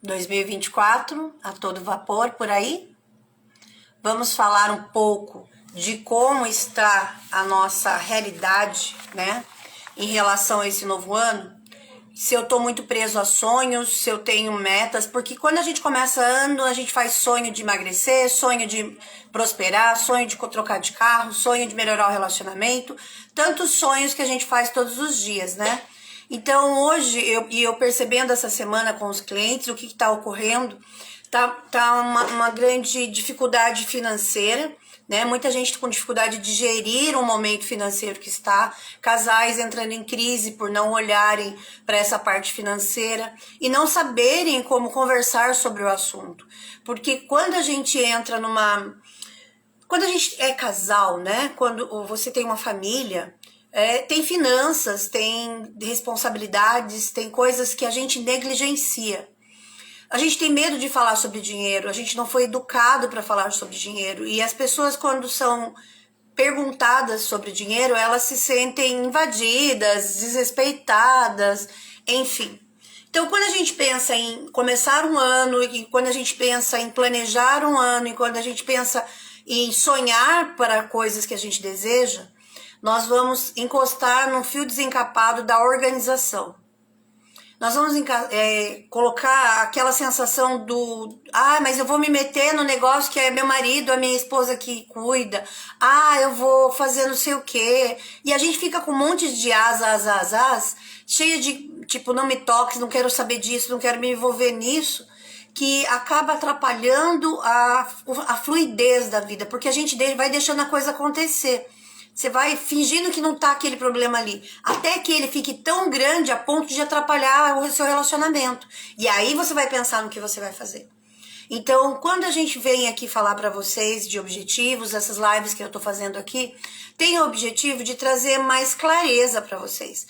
2024, a todo vapor por aí. Vamos falar um pouco de como está a nossa realidade, né, em relação a esse novo ano. Se eu tô muito preso a sonhos, se eu tenho metas, porque quando a gente começa ano, a gente faz sonho de emagrecer, sonho de prosperar, sonho de trocar de carro, sonho de melhorar o relacionamento, tantos sonhos que a gente faz todos os dias, né? Então hoje, eu percebendo essa semana com os clientes, o que está ocorrendo, tá uma grande dificuldade financeira, né? Muita gente com dificuldade de gerir o momento financeiro que está, casais entrando em crise por não olharem para essa parte financeira e não saberem como conversar sobre o assunto. Porque quando a gente entra quando a gente é casal, né? Quando você tem uma família, tem finanças, tem responsabilidades, tem coisas que a gente negligencia. A gente tem medo de falar sobre dinheiro, a gente não foi educado para falar sobre dinheiro. E as pessoas, quando são perguntadas sobre dinheiro, elas se sentem invadidas, desrespeitadas, enfim. Então, quando a gente pensa em começar um ano, e quando a gente pensa em planejar um ano, e quando a gente pensa em sonhar para coisas que a gente deseja, nós vamos encostar num fio desencapado da organização. Nós vamos colocar aquela sensação mas eu vou me meter no negócio que é meu marido, a minha esposa que cuida. Eu vou fazer não sei o quê. E a gente fica com um monte de cheia de, tipo, não me toques, não quero saber disso, não quero me envolver nisso, que acaba atrapalhando a fluidez da vida, porque a gente vai deixando a coisa acontecer. Você vai fingindo que não tá aquele problema ali, até que ele fique tão grande a ponto de atrapalhar o seu relacionamento. E aí você vai pensar no que você vai fazer. Então, quando a gente vem aqui falar para vocês de objetivos, essas lives que eu tô fazendo aqui, tem o objetivo de trazer mais clareza para vocês.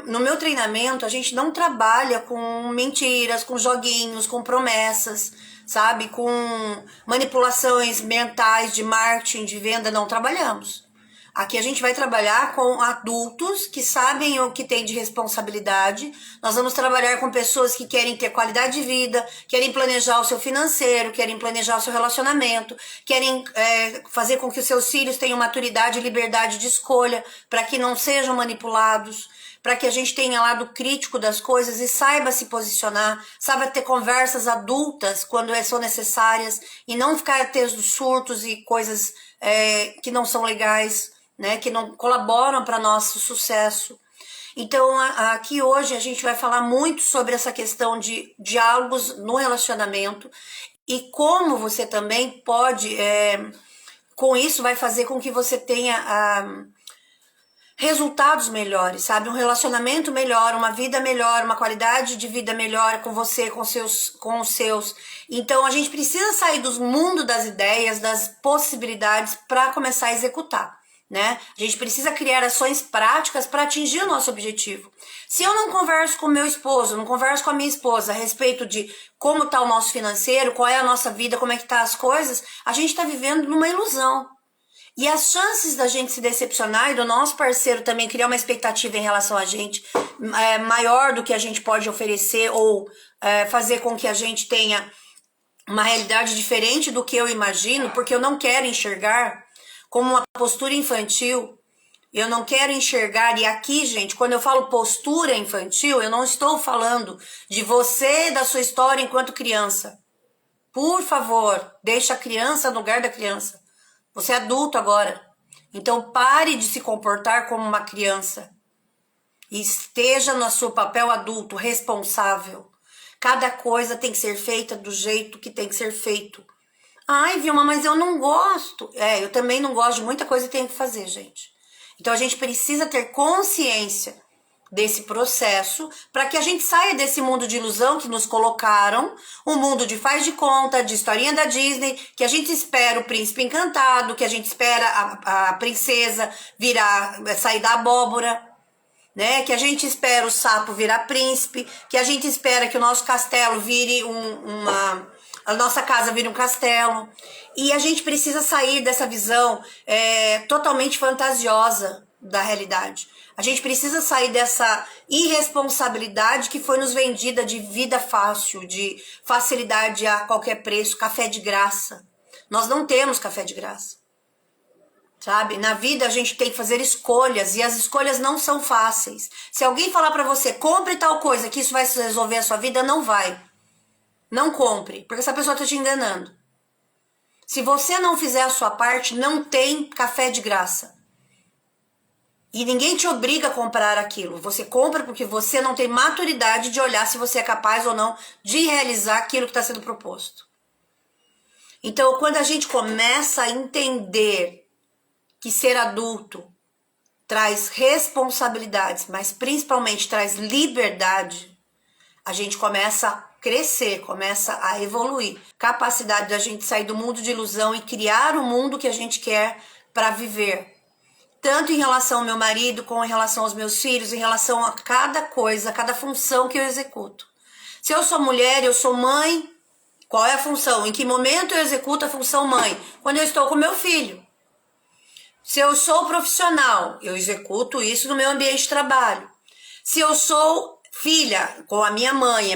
No meu treinamento, a gente não trabalha com mentiras, com joguinhos, com promessas, sabe? Com manipulações mentais de marketing, de venda, não trabalhamos. Aqui a gente vai trabalhar com adultos que sabem o que tem de responsabilidade. Nós vamos trabalhar com pessoas que querem ter qualidade de vida, querem planejar o seu financeiro, querem planejar o seu relacionamento, querem fazer com que os seus filhos tenham maturidade e liberdade de escolha para que não sejam manipulados, para que a gente tenha lado crítico das coisas e saiba se posicionar, saiba ter conversas adultas quando são necessárias e não ficar tendo surtos e coisas que não são legais, né, que não colaboram para nosso sucesso. Então, aqui hoje a gente vai falar muito sobre essa questão de diálogos no relacionamento e como você também pode, com isso, vai fazer com que você tenha resultados melhores, sabe? Um relacionamento melhor, uma vida melhor, uma qualidade de vida melhor com você, com os seus. Então, a gente precisa sair do mundo das ideias, das possibilidades para começar a executar, né? A gente precisa criar ações práticas para atingir o nosso objetivo. Se eu não converso com meu esposo, não converso com a minha esposa a respeito de como está o nosso financeiro, qual é a nossa vida, como é que tá as coisas, a gente está vivendo numa ilusão. E as chances da gente se decepcionar e do nosso parceiro também criar uma expectativa em relação a gente maior do que a gente pode oferecer ou fazer com que a gente tenha uma realidade diferente do que eu imagino, porque eu não quero enxergar como uma postura infantil, eu não quero enxergar, e aqui, gente, quando eu falo postura infantil, eu não estou falando de você, da sua história enquanto criança. Por favor, deixa a criança no lugar da criança. Você é adulto agora, então pare de se comportar como uma criança e esteja no seu papel adulto, responsável. Cada coisa tem que ser feita do jeito que tem que ser feito. Ai, Vilma, mas eu não gosto. Eu também não gosto de muita coisa que tem que fazer, gente. Então a gente precisa ter consciência desse processo para que a gente saia desse mundo de ilusão que nos colocaram, um mundo de faz de conta, de historinha da Disney, que a gente espera o príncipe encantado, que a gente espera a princesa sair da abóbora, né? Que a gente espera o sapo virar príncipe, que a gente espera que o nosso castelo vire a nossa casa vire um castelo. E a gente precisa sair dessa visão totalmente fantasiosa, da realidade. A gente precisa sair dessa irresponsabilidade que foi nos vendida de vida fácil, de facilidade a qualquer preço, café de graça. Nós não temos café de graça. Sabe? Na vida a gente tem que fazer escolhas e as escolhas não são fáceis. Se alguém falar pra você, compre tal coisa, que isso vai resolver a sua vida, não vai. Não compre, porque essa pessoa tá te enganando. Se você não fizer a sua parte, não tem café de graça. E ninguém te obriga a comprar aquilo. Você compra porque você não tem maturidade de olhar se você é capaz ou não de realizar aquilo que está sendo proposto. Então, quando a gente começa a entender que ser adulto traz responsabilidades, mas principalmente traz liberdade, a gente começa a crescer, começa a evoluir. Capacidade da gente sair do mundo de ilusão e criar o mundo que a gente quer para viver. Tanto em relação ao meu marido, como em relação aos meus filhos, em relação a cada coisa, a cada função que eu executo. Se eu sou mulher, eu sou mãe, qual é a função? Em que momento eu executo a função mãe? Quando eu estou com meu filho. Se eu sou profissional, eu executo isso no meu ambiente de trabalho. Se eu sou filha, com a minha mãe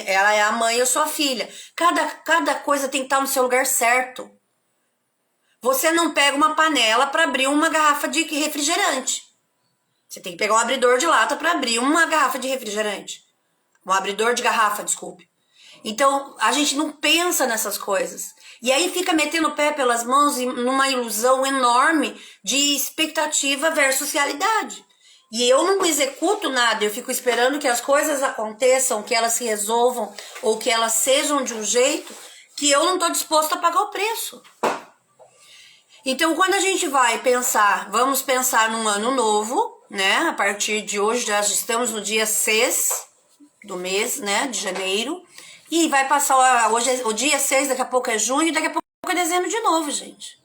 ela é a mãe, eu sou a filha. Cada coisa tem que estar no seu lugar certo. Você não pega uma panela para abrir uma garrafa de refrigerante. Você tem que pegar um abridor de lata para abrir uma garrafa de refrigerante. Um abridor de garrafa, desculpe. Então, a gente não pensa nessas coisas. E aí fica metendo o pé pelas mãos numa ilusão enorme de expectativa versus realidade. E eu não executo nada, eu fico esperando que as coisas aconteçam, que elas se resolvam, ou que elas sejam de um jeito que eu não estou disposto a pagar o preço. Então, quando a gente vai pensar, vamos pensar num ano novo, né? A partir de hoje, já estamos no dia 6 do mês, né? De janeiro. E vai passar, hoje é o dia 6, daqui a pouco é junho, daqui a pouco é dezembro de novo, gente.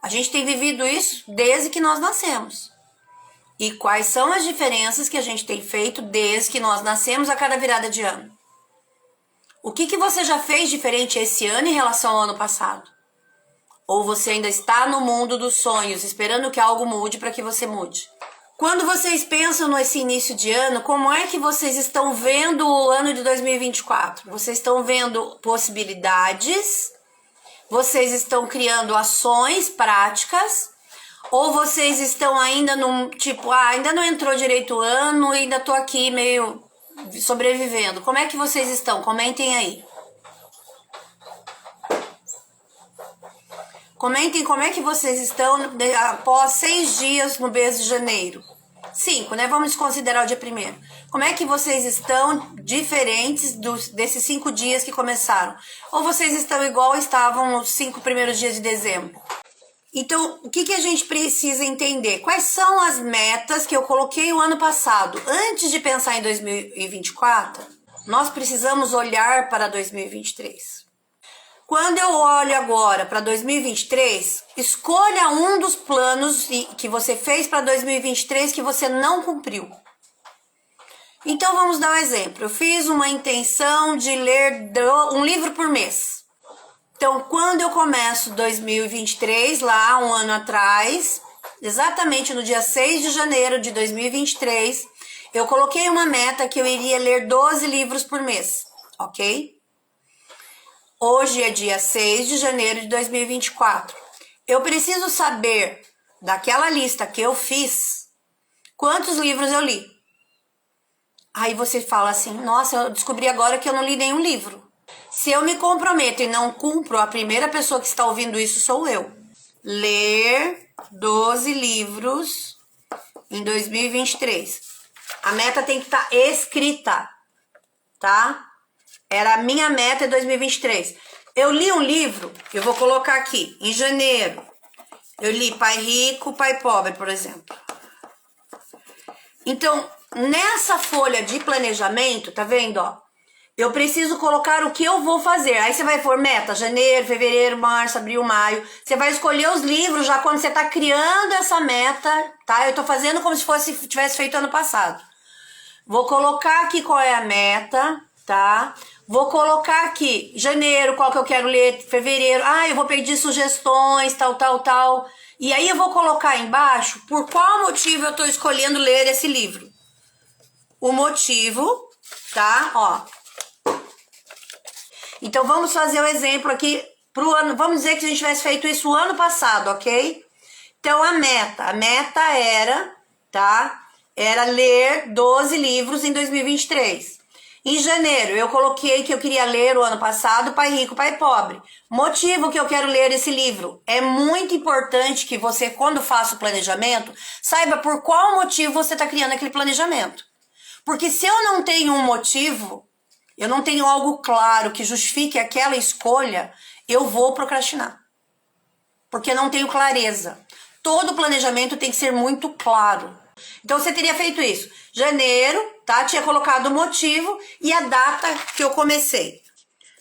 A gente tem vivido isso desde que nós nascemos. E quais são as diferenças que a gente tem feito desde que nós nascemos a cada virada de ano? O que você já fez diferente esse ano em relação ao ano passado? Ou você ainda está no mundo dos sonhos, esperando que algo mude para que você mude? Quando vocês pensam nesse início de ano, como é que vocês estão vendo o ano de 2024? Vocês estão vendo possibilidades? Vocês estão criando ações práticas? Ou vocês estão ainda num tipo, ainda não entrou direito o ano, ainda tô aqui meio sobrevivendo? Como é que vocês estão? Comentem aí. Comentem como é que vocês estão após 6 dias no mês de janeiro. 5, né? Vamos considerar o dia 1º. Como é que vocês estão diferentes desses 5 dias que começaram? Ou vocês estão igual estavam nos 5 primeiros dias de dezembro? Então, o que a gente precisa entender? Quais são as metas que eu coloquei o ano passado? Antes de pensar em 2024, nós precisamos olhar para 2023. Quando eu olho agora para 2023, escolha um dos planos que você fez para 2023 que você não cumpriu. Então vamos dar um exemplo. Eu fiz uma intenção de ler um livro por mês. Então quando eu começo 2023, lá um ano atrás, exatamente no dia 6 de janeiro de 2023, eu coloquei uma meta que eu iria ler 12 livros por mês, ok? Hoje é dia 6 de janeiro de 2024. Eu preciso saber, daquela lista que eu fiz, quantos livros eu li. Aí você fala assim, nossa, eu descobri agora que eu não li nenhum livro. Se eu me comprometo e não cumpro, a primeira pessoa que está ouvindo isso sou eu. Ler 12 livros em 2023. A meta tem que estar escrita, tá? Era a minha meta em 2023. Eu li um livro, eu vou colocar aqui, em janeiro. Eu li Pai Rico, Pai Pobre, por exemplo. Então, nessa folha de planejamento, tá vendo, ó? Eu preciso colocar o que eu vou fazer. Aí você vai pôr meta, janeiro, fevereiro, março, abril, maio. Você vai escolher os livros já quando você tá criando essa meta, tá? Eu tô fazendo como se tivesse feito ano passado. Vou colocar aqui qual é a meta. tá? Vou colocar aqui janeiro, qual que eu quero ler, fevereiro. Ah, eu vou pedir sugestões, tal. E aí eu vou colocar embaixo por qual motivo eu tô escolhendo ler esse livro. O motivo, tá? Ó. Então vamos fazer um exemplo aqui pro ano. Vamos dizer que a gente tivesse feito isso o ano passado, ok? Então a meta era, tá? Era ler 12 livros em 2023. Em janeiro, eu coloquei que eu queria ler o ano passado Pai Rico, Pai Pobre. Motivo que eu quero ler esse livro. É muito importante que você, quando faça o planejamento, saiba por qual motivo você está criando aquele planejamento. Porque se eu não tenho um motivo, eu não tenho algo claro que justifique aquela escolha, eu vou procrastinar. Porque não tenho clareza. Todo planejamento tem que ser muito claro. Então você teria feito isso. Janeiro, tá? Tinha colocado o motivo e a data que eu comecei.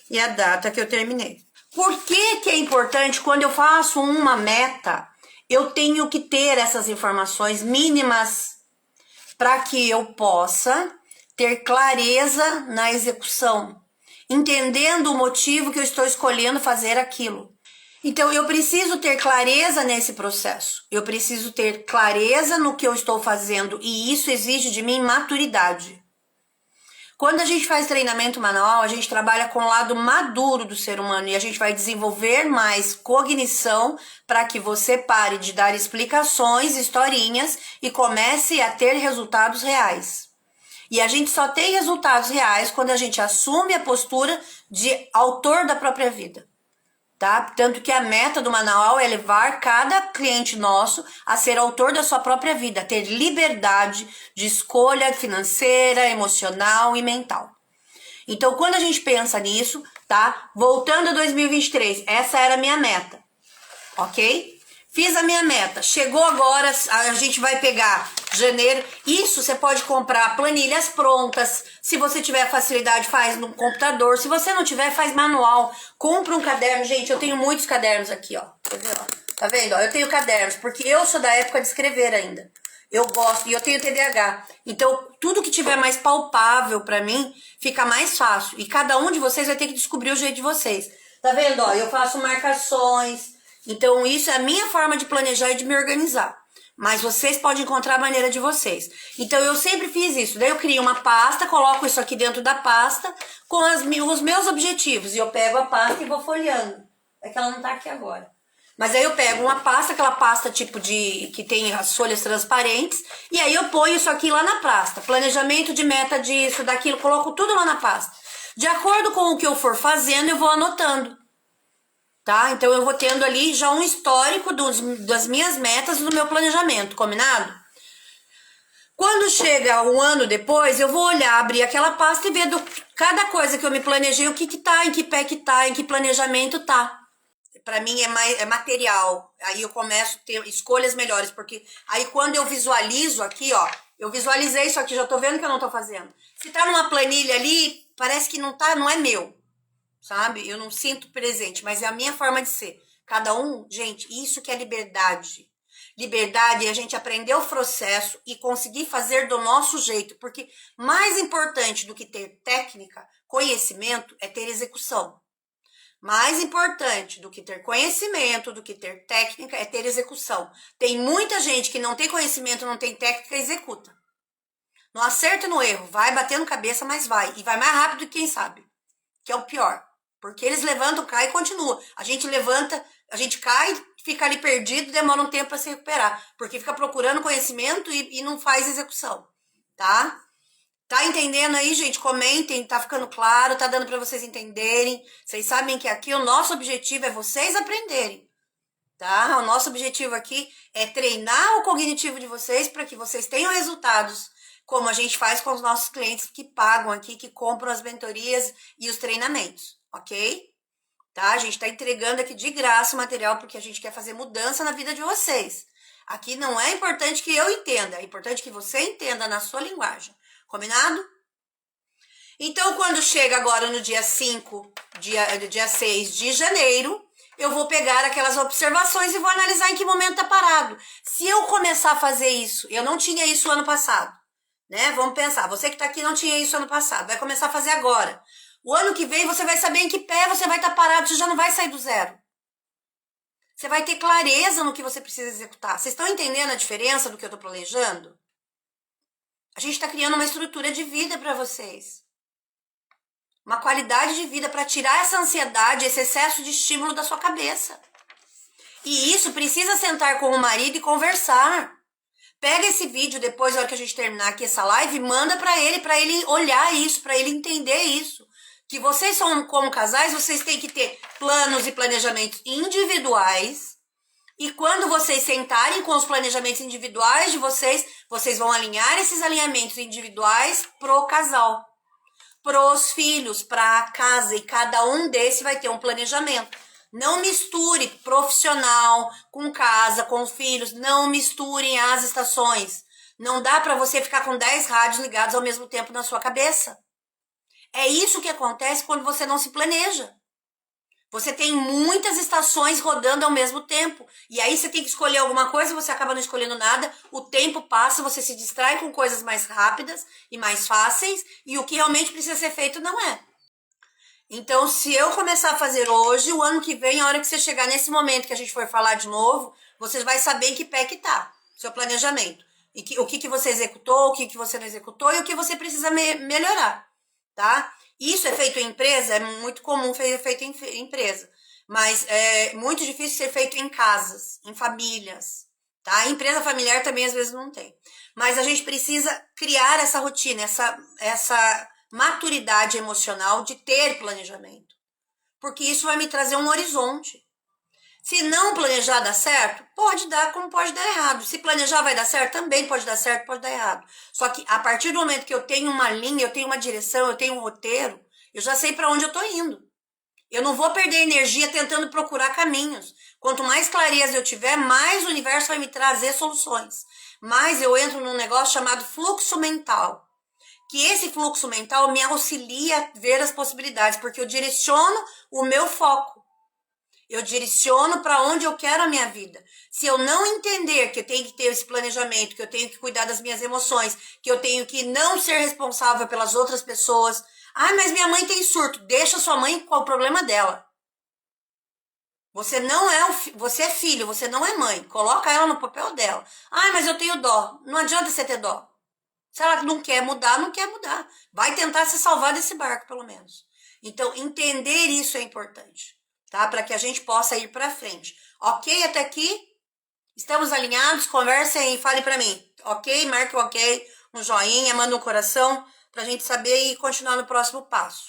E a data que eu terminei. Por que que é importante quando eu faço uma meta, eu tenho que ter essas informações mínimas para que eu possa ter clareza na execução, entendendo o motivo que eu estou escolhendo fazer aquilo. Então, eu preciso ter clareza nesse processo. Eu preciso ter clareza no que eu estou fazendo e isso exige de mim maturidade. Quando a gente faz treinamento manual, a gente trabalha com o lado maduro do ser humano e a gente vai desenvolver mais cognição para que você pare de dar explicações, historinhas e comece a ter resultados reais. E a gente só tem resultados reais quando a gente assume a postura de autor da própria vida. Tá? Tanto que a meta do manual é levar cada cliente nosso a ser autor da sua própria vida, a ter liberdade de escolha financeira, emocional e mental. Então, quando a gente pensa nisso, tá? Voltando a 2023, essa era a minha meta, ok? Fiz a minha meta, chegou agora, a gente vai pegar janeiro. Isso você pode comprar planilhas prontas. Se você tiver facilidade, faz no computador. Se você não tiver, faz manual. Compra um caderno. Gente, eu tenho muitos cadernos aqui, ó. Tá vendo? Ó, eu tenho cadernos, porque eu sou da época de escrever ainda. Eu gosto, e eu tenho TDAH. Então, tudo que tiver mais palpável pra mim, fica mais fácil. E cada um de vocês vai ter que descobrir o jeito de vocês. Tá vendo? Ó, eu faço marcações. Então, isso é a minha forma de planejar e de me organizar. Mas vocês podem encontrar a maneira de vocês. Então, eu sempre fiz isso. Daí eu crio uma pasta, coloco isso aqui dentro da pasta com os meus objetivos. E eu pego a pasta e vou folheando. É que ela não tá aqui agora. Mas aí eu pego uma pasta, aquela pasta tipo de que tem as folhas transparentes. E aí eu ponho isso aqui lá na pasta. Planejamento de meta disso, daquilo. Coloco tudo lá na pasta. De acordo com o que eu for fazendo, eu vou anotando. Tá? Então eu vou tendo ali já um histórico das minhas metas do meu planejamento, combinado? Quando chega um ano depois, eu vou olhar, abrir aquela pasta e ver cada coisa que eu me planejei, o que que tá, em que pé que tá, em que planejamento tá. Pra mim é material, aí eu começo a ter escolhas melhores, porque aí quando eu visualizo aqui, ó, eu visualizei isso aqui, já tô vendo que eu não tô fazendo. Se tá numa planilha ali, parece que não tá, não é meu. Sabe? Eu não sinto presente, mas é a minha forma de ser. Cada um, gente, isso que é liberdade. Liberdade é a gente aprender o processo e conseguir fazer do nosso jeito, porque mais importante do que ter técnica, conhecimento, é ter execução. Mais importante do que ter conhecimento, do que ter técnica, é ter execução. Tem muita gente que não tem conhecimento, não tem técnica e executa. No acerto e no erro, vai batendo cabeça, mas vai. E vai mais rápido que quem sabe, que é o pior. Porque eles levantam, caem e continuam. A gente levanta, a gente cai, fica ali perdido, demora um tempo para se recuperar. Porque fica procurando conhecimento e não faz execução, tá? Tá entendendo aí, gente? Comentem, tá ficando claro, tá dando para vocês entenderem. Vocês sabem que aqui o nosso objetivo é vocês aprenderem, tá? O nosso objetivo aqui é treinar o cognitivo de vocês para que vocês tenham resultados, como a gente faz com os nossos clientes que pagam aqui, que compram as mentorias e os treinamentos. Ok? Tá? A gente tá entregando aqui de graça o material porque a gente quer fazer mudança na vida de vocês. Aqui não é importante que eu entenda, é importante que você entenda na sua linguagem. Combinado? Então, quando chega agora no dia 5, dia 6 de janeiro, eu vou pegar aquelas observações e vou analisar em que momento tá parado. Se eu começar a fazer isso, eu não tinha isso ano passado. né? Vamos pensar, você que tá aqui não tinha isso ano passado, vai começar a fazer agora. O ano que vem você vai saber em que pé você vai estar parado, você já não vai sair do zero. Você vai ter clareza no que você precisa executar. Vocês estão entendendo a diferença do que eu tô planejando? A gente está criando uma estrutura de vida para vocês. Uma qualidade de vida para tirar essa ansiedade, esse excesso de estímulo da sua cabeça. E isso precisa sentar com o marido e conversar. Pega esse vídeo depois, na hora que a gente terminar aqui essa live, e manda para ele olhar isso, para ele entender isso. Que vocês são, como casais, vocês têm que ter planos e planejamentos individuais. E quando vocês sentarem com os planejamentos individuais de vocês, vocês vão alinhar esses alinhamentos individuais pro casal, pros filhos, pra casa, e cada um desses vai ter um planejamento. Não misture profissional com casa, com filhos, não misturem as estações. Não dá para você ficar com 10 rádios ligados ao mesmo tempo na sua cabeça. É isso que acontece quando você não se planeja. Você tem muitas estações rodando ao mesmo tempo. E aí você tem que escolher alguma coisa, você acaba não escolhendo nada. O tempo passa, você se distrai com coisas mais rápidas e mais fáceis. E o que realmente precisa ser feito não é. Então, se eu começar a fazer hoje, o ano que vem, a hora que você chegar nesse momento que a gente for falar de novo, você vai saber em que pé que tá, seu planejamento. E o que você executou, o que você não executou e o que você precisa melhorar, tá? Isso é feito em empresa, é muito comum ser feito em empresa. Mas é muito difícil ser feito em casas, em famílias, tá? Empresa familiar também às vezes não tem. Mas a gente precisa criar essa rotina, essa maturidade emocional de ter planejamento. Porque isso vai me trazer um horizonte. Se não planejar dar certo, pode dar como pode dar errado. Se planejar vai dar certo, também pode dar certo, pode dar errado. Só que a partir do momento que eu tenho uma linha, eu tenho uma direção, eu tenho um roteiro, eu já sei para onde eu tô indo. Eu não vou perder energia tentando procurar caminhos. Quanto mais clareza eu tiver, mais o universo vai me trazer soluções. Mais eu entro num negócio chamado fluxo mental. Que esse fluxo mental me auxilia a ver as possibilidades, porque eu direciono o meu foco. Eu direciono para onde eu quero a minha vida. Se eu não entender que eu tenho que ter esse planejamento, que eu tenho que cuidar das minhas emoções, que eu tenho que não ser responsável pelas outras pessoas. Ah, mas minha mãe tem surto. Deixa sua mãe com o problema dela. Você não é você é filho, você não é mãe. Coloca ela no papel dela. Ah, mas eu tenho dó. Não adianta você ter dó. Se ela não quer mudar, não quer mudar. Vai tentar se salvar desse barco, pelo menos. Então, entender isso é importante, tá? Para que a gente possa ir para frente. Ok até aqui? Estamos alinhados? Conversem e falem para mim. Ok? Marque o ok, um joinha, manda um coração para a gente saber e continuar no próximo passo.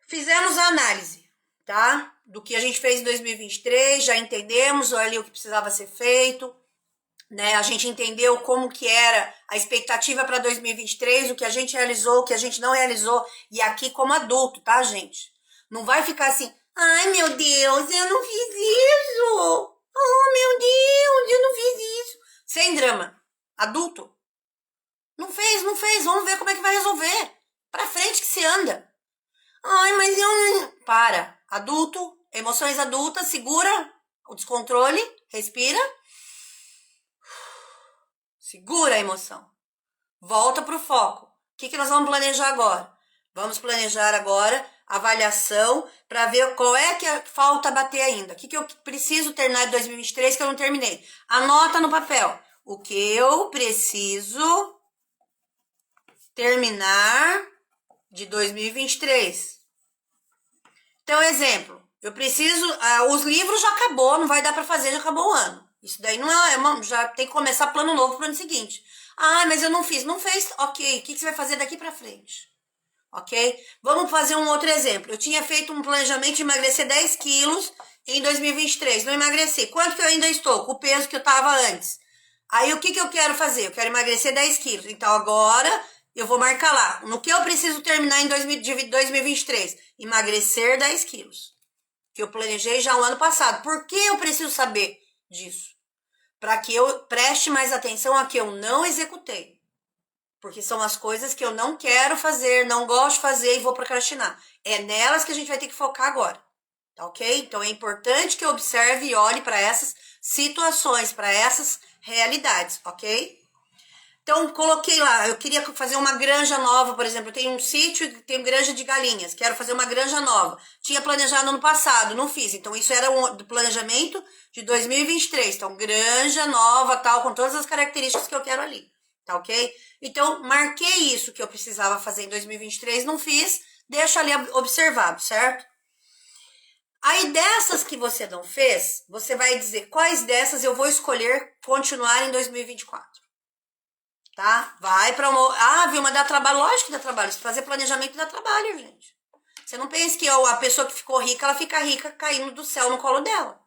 Fizemos a análise, tá? Do que a gente fez em 2023, já entendemos ali o que precisava ser feito. Né, a gente entendeu como que era a expectativa para 2023, o que a gente realizou, o que a gente não realizou, e aqui como adulto, tá, gente? Não vai ficar assim, ai meu Deus, eu não fiz isso, oh meu Deus, eu não fiz isso. Sem drama, adulto. Não fez, vamos ver como é que vai resolver. Pra frente que se anda. Ai, mas eu não... Para, adulto, emoções adultas, segura o descontrole, respira. Segura a emoção. Volta para o foco. O que nós vamos planejar agora? Vamos planejar agora a avaliação para ver qual é que falta bater ainda. O que eu preciso terminar de 2023 que eu não terminei. Anota no papel. O que eu preciso terminar de 2023. Então, exemplo. Eu preciso... os livros já acabou, não vai dar para fazer, já acabou o ano. Isso daí não já tem que começar plano novo para o ano seguinte. Ah, mas eu não fiz. Não fez? Ok. O que você vai fazer daqui para frente? Ok? Vamos fazer um outro exemplo. Eu tinha feito um planejamento de emagrecer 10 quilos em 2023. Não emagreci. Quanto que eu ainda estou? Com o peso que eu estava antes. Aí o que eu quero fazer? Eu quero emagrecer 10 quilos. Então agora eu vou marcar lá. No que eu preciso terminar em 2023? Emagrecer 10 quilos. Que eu planejei já o ano passado. Por que eu preciso saber disso? Para que eu preste mais atenção a que eu não executei. Porque são as coisas que eu não quero fazer, não gosto de fazer e vou procrastinar. É nelas que a gente vai ter que focar agora. Tá ok? Então é importante que eu observe e olhe para essas situações, para essas realidades, ok? Então, coloquei lá, eu queria fazer uma granja nova, por exemplo, eu tenho um sítio, tenho granja de galinhas, quero fazer uma granja nova. Tinha planejado no passado, não fiz. Então, isso era um planejamento de 2023. Então, granja nova, tal, com todas as características que eu quero ali, tá ok? Então, marquei isso que eu precisava fazer em 2023, não fiz, deixo ali observado, certo? Aí dessas que você não fez, você vai dizer quais dessas eu vou escolher continuar em 2024. Tá? Vai para uma... Ah, Vilma, dá trabalho? Lógico que dá trabalho. Se fazer planejamento dá trabalho, gente. Você não pensa que a pessoa que ficou rica, ela fica rica caindo do céu no colo dela.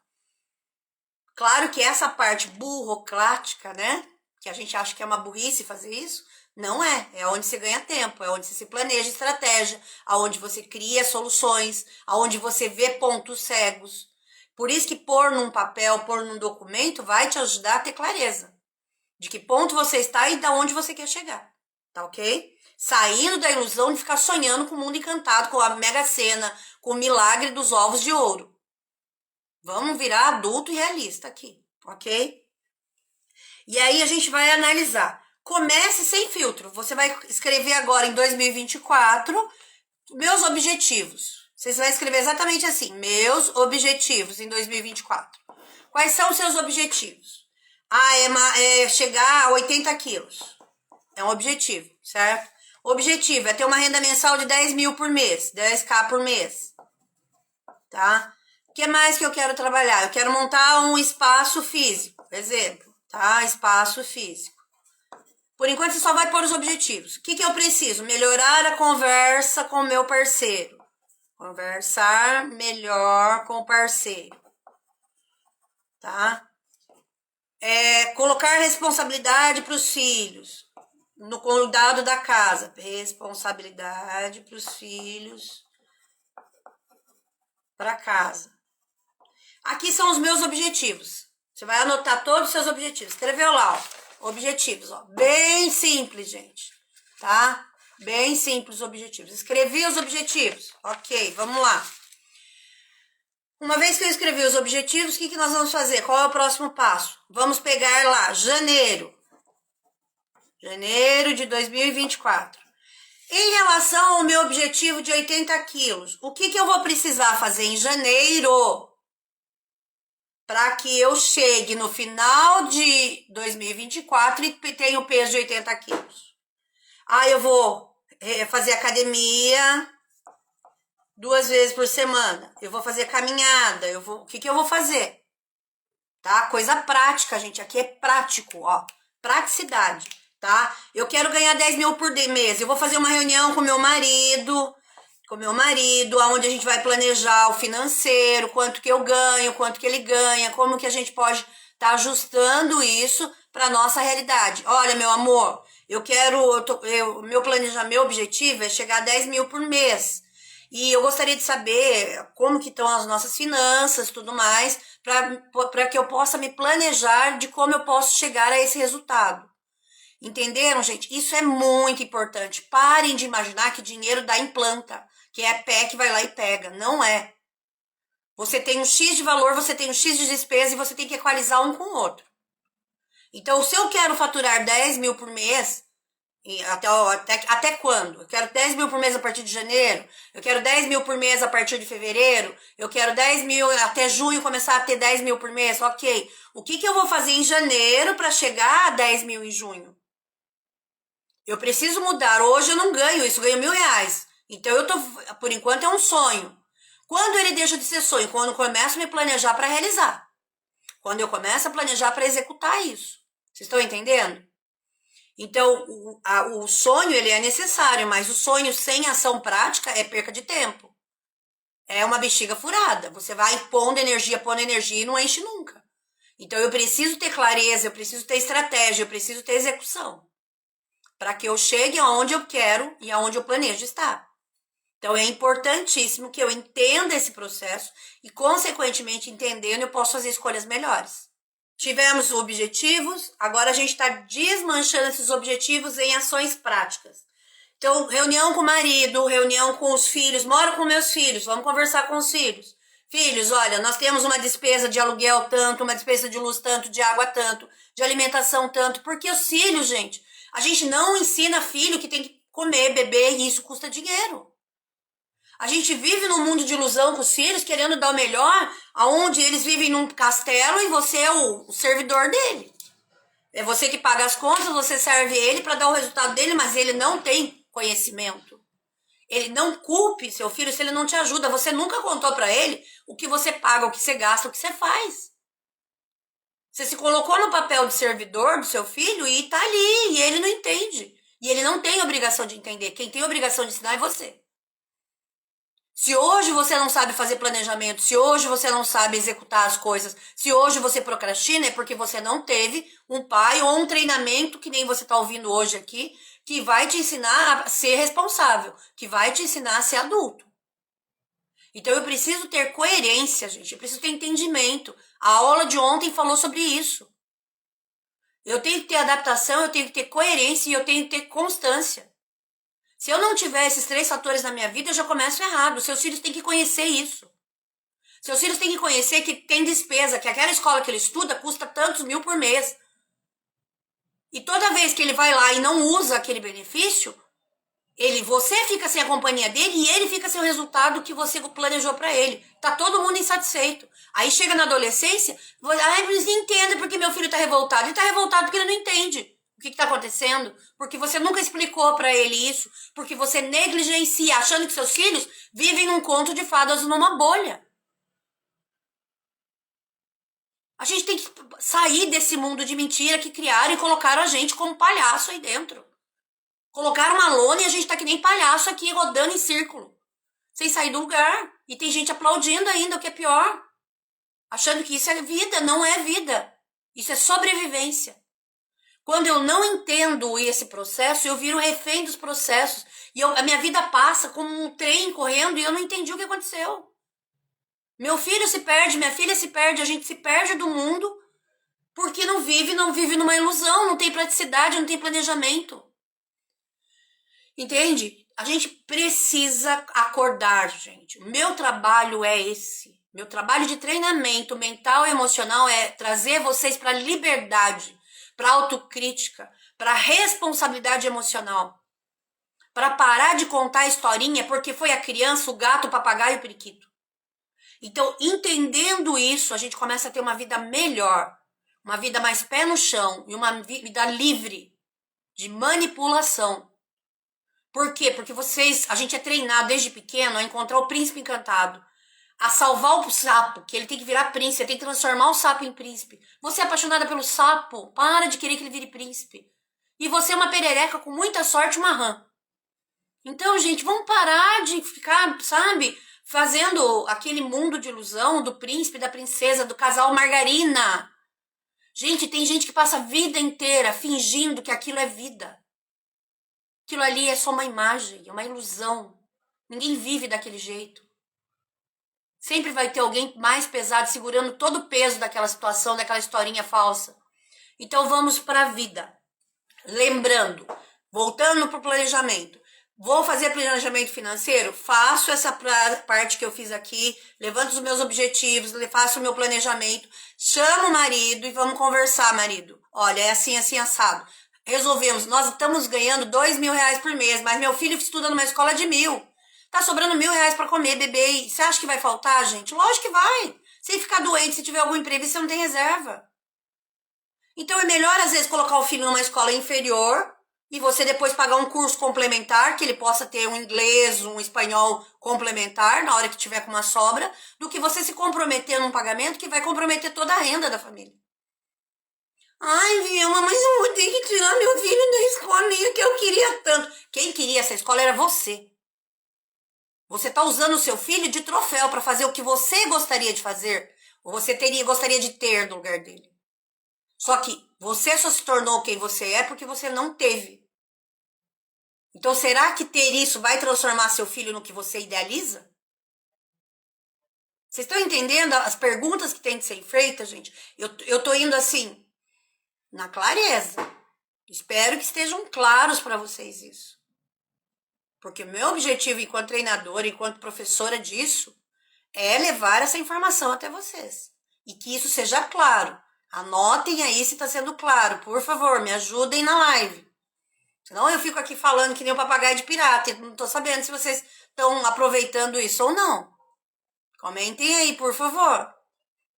Claro que essa parte burocrática, né? Que a gente acha que é uma burrice fazer isso. Não é. É onde você ganha tempo, é onde você se planeja estratégia, aonde você cria soluções, aonde você vê pontos cegos. Por isso que pôr num papel, pôr num documento vai te ajudar a ter clareza de que ponto você está e de onde você quer chegar, tá ok? Saindo da ilusão de ficar sonhando com o mundo encantado, com a mega sena, com o milagre dos ovos de ouro. Vamos virar adulto e realista aqui, ok? E aí a gente vai analisar. Comece sem filtro. Você vai escrever agora em 2024 meus objetivos. Você vai escrever exatamente assim, meus objetivos em 2024. Quais são os seus objetivos? Ah, é chegar a 80 quilos. É um objetivo, certo? O objetivo é ter uma renda mensal de 10 mil por mês, 10k por mês. Tá? O que mais que eu quero trabalhar? Eu quero montar um espaço físico, exemplo, tá? Espaço físico. Por enquanto, você só vai pôr os objetivos. O que eu preciso? Melhorar a conversa com o meu parceiro. Conversar melhor com o parceiro. Tá? Colocar responsabilidade para os filhos no cuidado da casa. Responsabilidade para os filhos para casa. Aqui são os meus objetivos. Você vai anotar todos os seus objetivos. Escreveu lá, ó. Objetivos, ó. Bem simples, gente. Tá? Bem simples os objetivos. Escrevi os objetivos. Ok, vamos lá. Uma vez que eu escrevi os objetivos, o que nós vamos fazer? Qual é o próximo passo? Vamos pegar lá, janeiro. Janeiro de 2024. Em relação ao meu objetivo de 80 quilos, o que eu vou precisar fazer em janeiro para que eu chegue no final de 2024 e tenha o peso de 80 quilos? Ah, eu vou fazer academia 2 vezes por semana. Eu vou fazer caminhada. O que eu vou fazer? Tá? Coisa prática, gente. Aqui é prático, ó. Praticidade, tá? Eu quero ganhar 10 mil por mês. Eu vou fazer uma reunião com meu marido, onde a gente vai planejar o financeiro, quanto que eu ganho, quanto que ele ganha, como que a gente pode estar ajustando isso para nossa realidade. Olha, meu amor, meu objetivo é chegar a 10 mil por mês. E eu gostaria de saber como que estão as nossas finanças, tudo mais, para que eu possa me planejar de como eu posso chegar a esse resultado. Entenderam, gente? Isso é muito importante. Parem de imaginar que dinheiro dá em planta, que é pé que vai lá e pega. Não é. Você tem um X de valor, você tem um X de despesa e você tem que equalizar um com o outro. Então, se eu quero faturar 10 mil por mês, até quando? Eu quero 10 mil por mês a partir de janeiro, eu quero 10 mil por mês a partir de fevereiro, eu quero 10 mil até junho começar a ter 10 mil por mês, ok. O que eu vou fazer em janeiro para chegar a 10 mil em junho? Eu preciso mudar. Hoje eu não ganho isso, eu ganho R$1.000. Então, por enquanto, é um sonho. Quando ele deixa de ser sonho? Quando eu começo a me planejar para realizar. Quando eu começo a planejar para executar isso. Vocês estão entendendo? Então, o sonho, ele é necessário, mas o sonho sem ação prática é perca de tempo. É uma bexiga furada. Você vai pondo energia e não enche nunca. Então, eu preciso ter clareza, eu preciso ter estratégia, eu preciso ter execução. Para que eu chegue aonde eu quero e aonde eu planejo estar. Então, é importantíssimo que eu entenda esse processo e, consequentemente, entendendo, eu posso fazer escolhas melhores. Tivemos objetivos, agora a gente está desmanchando esses objetivos em ações práticas. Então, reunião com o marido, reunião com os filhos, moro com meus filhos, vamos conversar com os filhos. Filhos, olha, nós temos uma despesa de aluguel tanto, uma despesa de luz tanto, de água tanto, de alimentação tanto, porque os filhos, gente, A gente não ensina filho que tem que comer, beber, e isso custa dinheiro. A gente vive num mundo de ilusão com os filhos, querendo dar o melhor, aonde eles vivem num castelo e você é o servidor dele. É você que paga as contas, você serve ele para dar o resultado dele, mas ele não tem conhecimento. Ele não culpe seu filho se ele não te ajuda. Você nunca contou para ele o que você paga, o que você gasta, o que você faz. Você se colocou no papel de servidor do seu filho e tá ali, e ele não entende. E ele não tem obrigação de entender. Quem tem obrigação de ensinar é você. Se hoje você não sabe fazer planejamento, se hoje você não sabe executar as coisas, se hoje você procrastina, é porque você não teve um pai ou um treinamento, que nem você está ouvindo hoje aqui, que vai te ensinar a ser responsável, que vai te ensinar a ser adulto. Então eu preciso ter coerência, gente, eu preciso ter entendimento. A aula de ontem falou sobre isso. Eu tenho que ter adaptação, eu tenho que ter coerência e eu tenho que ter constância. Se eu não tiver esses 3 fatores na minha vida, eu já começo errado. Seus filhos têm que conhecer isso. Seus filhos têm que conhecer que tem despesa, que aquela escola que ele estuda custa tantos mil por mês. E toda vez que ele vai lá e não usa aquele benefício, você fica sem a companhia dele e ele fica sem o resultado que você planejou para ele. Tá todo mundo insatisfeito. Aí chega na adolescência, mas não entende porque meu filho tá revoltado. Ele tá revoltado porque ele não entende o que está acontecendo, porque você nunca explicou para ele isso, porque você negligencia, achando que seus filhos vivem num conto de fadas numa bolha. A gente tem que sair desse mundo de mentira que criaram e colocaram a gente como palhaço aí dentro. Colocaram uma lona e a gente tá que nem palhaço aqui, rodando em círculo, sem sair do lugar. E tem gente aplaudindo ainda, o que é pior. Achando que isso é vida, não é vida. Isso é sobrevivência. Quando eu não entendo esse processo, eu viro refém dos processos. E a minha vida passa como um trem correndo e eu não entendi o que aconteceu. Meu filho se perde, minha filha se perde, a gente se perde do mundo porque não vive numa ilusão, não tem praticidade, não tem planejamento. Entende? A gente precisa acordar, gente. O meu trabalho é esse. Meu trabalho de treinamento mental e emocional é trazer vocês para a liberdade, para a autocrítica, para a responsabilidade emocional. Para parar de contar a historinha porque foi a criança, o gato, o papagaio e o periquito. Então, entendendo isso, a gente começa a ter uma vida melhor, uma vida mais pé no chão e uma vida livre de manipulação. Por quê? Porque a gente é treinado desde pequeno a encontrar o príncipe encantado, a salvar o sapo, que ele tem que virar príncipe, tem que transformar o sapo em príncipe. Você é apaixonada pelo sapo, para de querer que ele vire príncipe. E você é uma perereca com muita sorte, uma rã. Então, gente, vamos parar de ficar, sabe, fazendo aquele mundo de ilusão do príncipe, da princesa, do casal margarina. Gente, tem gente que passa a vida inteira fingindo que aquilo é vida. Aquilo ali é só uma imagem, é uma ilusão. Ninguém vive daquele jeito. Sempre vai ter alguém mais pesado segurando todo o peso daquela situação, daquela historinha falsa. Então vamos para a vida. Lembrando, voltando para o planejamento. Vou fazer planejamento financeiro? Faço essa parte que eu fiz aqui, levanto os meus objetivos, faço o meu planejamento, chamo o marido e vamos conversar, marido. Olha, é assim, assim, assado. Resolvemos, nós estamos ganhando R$2.000 por mês, mas meu filho estuda numa escola de 1.000. Tá sobrando R$1.000 para comer, beber. Você acha que vai faltar, gente? Lógico que vai. Se ficar doente, se tiver algum imprevisto, você não tem reserva. Então é melhor, às vezes, colocar o filho numa escola inferior e você depois pagar um curso complementar, que ele possa ter um inglês, um espanhol complementar, na hora que tiver com uma sobra, do que você se comprometer num pagamento que vai comprometer toda a renda da família. Ai, Vilma, mas eu vou ter que tirar meu filho da escolinha que eu queria tanto. Quem queria essa escola era você. Você está usando o seu filho de troféu para fazer o que você gostaria de fazer, ou você gostaria de ter no lugar dele. Só que você só se tornou quem você é porque você não teve. Então, será que ter isso vai transformar seu filho no que você idealiza? Vocês estão entendendo as perguntas que têm de ser feitas, gente? Eu tô indo assim, na clareza. Espero que estejam claros para vocês isso. Porque o meu objetivo enquanto treinadora, enquanto professora disso, é levar essa informação até vocês. E que isso seja claro. Anotem aí se está sendo claro. Por favor, me ajudem na live. Senão eu fico aqui falando que nem um papagaio de pirata. Eu não tô sabendo se vocês estão aproveitando isso ou não. Comentem aí, por favor.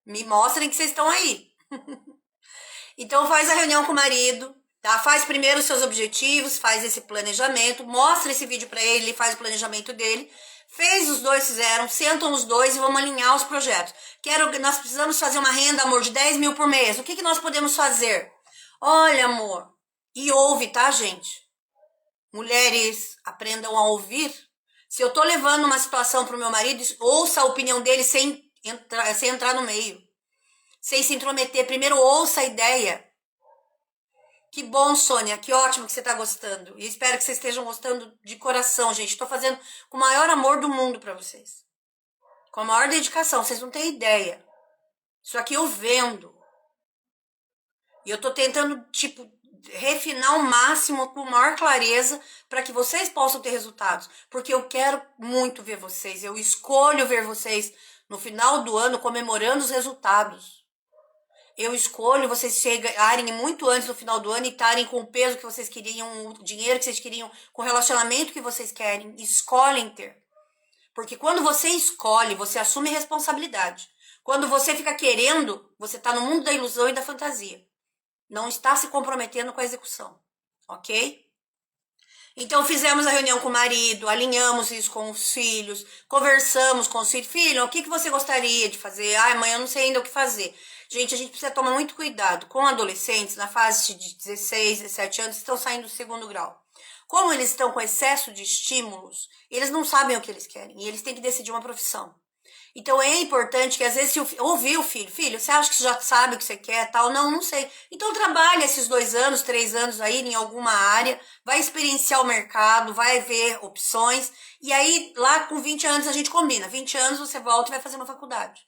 Me mostrem que vocês estão aí. Então faz a reunião com o marido, tá? Faz primeiro os seus objetivos, faz esse planejamento, mostra esse vídeo para ele, ele faz o planejamento dele. Fez, os dois fizeram, sentam os dois e vamos alinhar os projetos. Nós precisamos fazer uma renda, amor, de 10 mil por mês. O que nós podemos fazer? Olha, amor, e ouve, tá, gente? Mulheres, aprendam a ouvir. Se eu tô levando uma situação pro meu marido, ouça a opinião dele sem entrar no meio. Sem se intrometer. Primeiro ouça a ideia. Que bom, Sônia. Que ótimo que você tá gostando. E espero que vocês estejam gostando de coração, gente. Tô fazendo com o maior amor do mundo pra vocês. Com a maior dedicação. Vocês não têm ideia. Isso aqui eu vendo. E eu tô tentando, tipo, refinar ao máximo, com maior clareza, para que vocês possam ter resultados. Porque eu quero muito ver vocês. Eu escolho ver vocês no final do ano comemorando os resultados. Eu escolho vocês chegarem muito antes do final do ano e estarem com o peso que vocês queriam, o dinheiro que vocês queriam, com o relacionamento que vocês querem. Escolhem ter. Porque quando você escolhe, você assume responsabilidade. Quando você fica querendo, você está no mundo da ilusão e da fantasia. Não está se comprometendo com a execução. Ok? Então fizemos a reunião com o marido, alinhamos isso com os filhos, conversamos com os filhos. Filho, o que você gostaria de fazer? Ai, mãe, eu não sei ainda o que fazer. Gente, a gente precisa tomar muito cuidado com adolescentes na fase de 16, 17 anos que estão saindo do segundo grau. Como eles estão com excesso de estímulos, eles não sabem o que eles querem e eles têm que decidir uma profissão. Então é importante que às vezes ouvir o filho, você acha que você já sabe o que você quer, tal? Não, não sei. Então trabalha esses 2 anos, 3 anos aí em alguma área, vai experienciar o mercado, vai ver opções, e aí lá com 20 anos a gente combina. 20 anos você volta e vai fazer uma faculdade.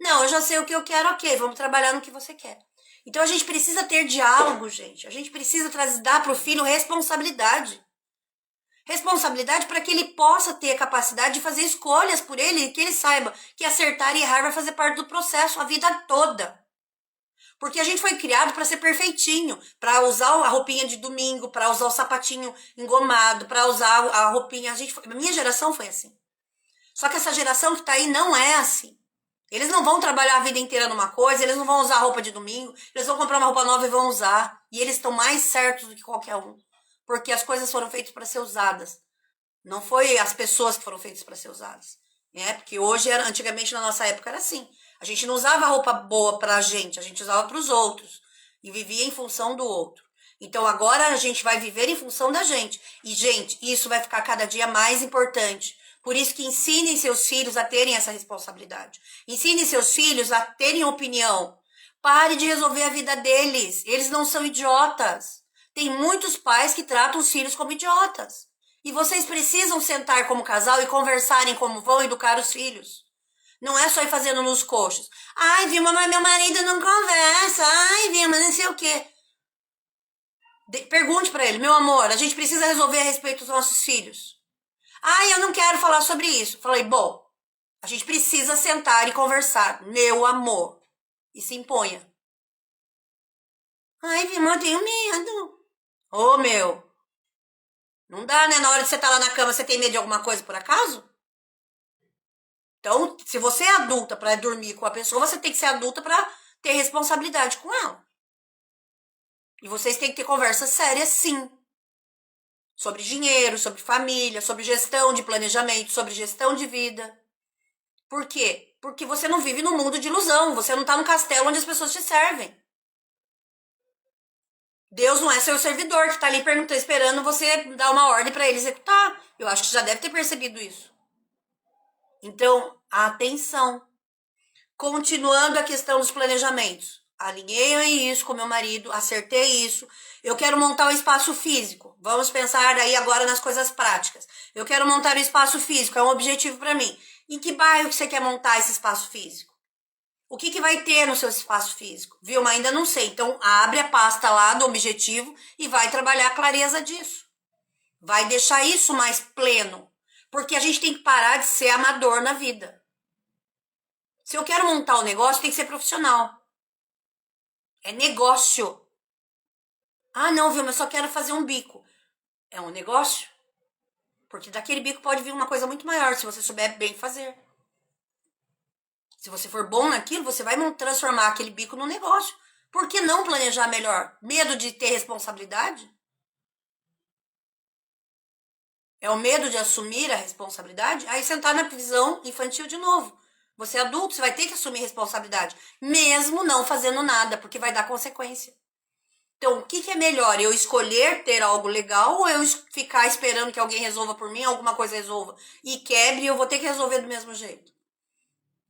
Não, eu já sei o que eu quero, ok, vamos trabalhar no que você quer. Então a gente precisa ter diálogo, gente. A gente precisa dar para o filho responsabilidade. Responsabilidade para que ele possa ter a capacidade de fazer escolhas por ele e que ele saiba que acertar e errar vai fazer parte do processo a vida toda. Porque a gente foi criado para ser perfeitinho, para usar a roupinha de domingo, para usar o sapatinho engomado, para usar a roupinha. A minha geração foi assim. Só que essa geração que está aí não é assim. Eles não vão trabalhar a vida inteira numa coisa, eles não vão usar roupa de domingo, eles vão comprar uma roupa nova e vão usar. E eles estão mais certos do que qualquer um. Porque as coisas foram feitas para ser usadas. Não foi as pessoas que foram feitas para ser usadas. Né? Porque antigamente na nossa época era assim. A gente não usava roupa boa pra gente usava para os outros. E vivia em função do outro. Então agora a gente vai viver em função da gente. E, gente, isso vai ficar cada dia mais importante. Por isso que ensinem seus filhos a terem essa responsabilidade. Ensinem seus filhos a terem opinião. Pare de resolver a vida deles. Eles não são idiotas. Tem muitos pais que tratam os filhos como idiotas. E vocês precisam sentar como casal e conversarem como vão educar os filhos. Não é só ir fazendo nos coxos. Ai, Vilma, mas meu marido não conversa. Ai, Vilma, não sei o quê. Pergunte para ele, meu amor, a gente precisa resolver a respeito dos nossos filhos. Ai, eu não quero falar sobre isso. Falei, bom, a gente precisa sentar e conversar, meu amor. E se imponha. Ai, Vilma, eu tenho medo. Ô, meu, não dá, né? Na hora de você estar lá na cama, você tem medo de alguma coisa por acaso? Então, se você é adulta para dormir com a pessoa, você tem que ser adulta para ter responsabilidade com ela. E vocês têm que ter conversas sérias, sim. Sobre dinheiro, sobre família, sobre gestão de planejamento, sobre gestão de vida. Por quê? Porque você não vive num mundo de ilusão. Você não está num castelo onde as pessoas te servem. Deus não é seu servidor que está ali perguntando, esperando você dar uma ordem para ele executar. Eu acho que você já deve ter percebido isso. Então, atenção. Continuando a questão dos planejamentos. Alinhei isso com meu marido, acertei isso. Eu quero montar um espaço físico. Vamos pensar aí agora nas coisas práticas. Eu quero montar um espaço físico, é um objetivo para mim. Em que bairro que você quer montar esse espaço físico? O que vai ter no seu espaço físico? Vilma, ainda não sei. Então, abre a pasta lá do objetivo e vai trabalhar a clareza disso. Vai deixar isso mais pleno. Porque a gente tem que parar de ser amador na vida. Se eu quero montar um negócio, tem que ser profissional. É negócio. Ah, não, Vilma, eu só quero fazer um bico. É um negócio. Porque daquele bico pode vir uma coisa muito maior se você souber bem fazer. Se você for bom naquilo, você vai transformar aquele bico num negócio. Por que não planejar melhor? Medo de ter responsabilidade? É o medo de assumir a responsabilidade? Aí você tá na prisão infantil de novo. Você é adulto, você vai ter que assumir responsabilidade. Mesmo não fazendo nada, porque vai dar consequência. Então, o que é melhor? Eu escolher ter algo legal ou eu ficar esperando que alguém resolva por mim, alguma coisa resolva e quebre e eu vou ter que resolver do mesmo jeito?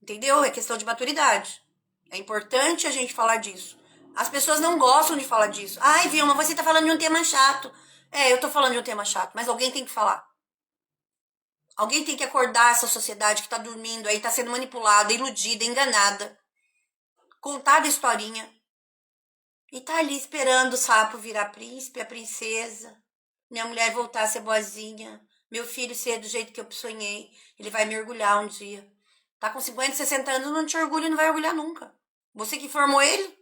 Entendeu? É questão de maturidade. É importante a gente falar disso. As pessoas não gostam de falar disso. Ai, Vilma, você tá falando de um tema chato. É, eu tô falando de um tema chato, mas alguém tem que falar. Alguém tem que acordar essa sociedade que tá dormindo aí, tá sendo manipulada, iludida, enganada. Contar a historinha. E tá ali esperando o sapo virar príncipe, a princesa. Minha mulher voltar a ser boazinha. Meu filho ser do jeito que eu sonhei. Ele vai me orgulhar um dia. Tá com 50, 60 anos, não te orgulha e não vai orgulhar nunca. Você que formou ele,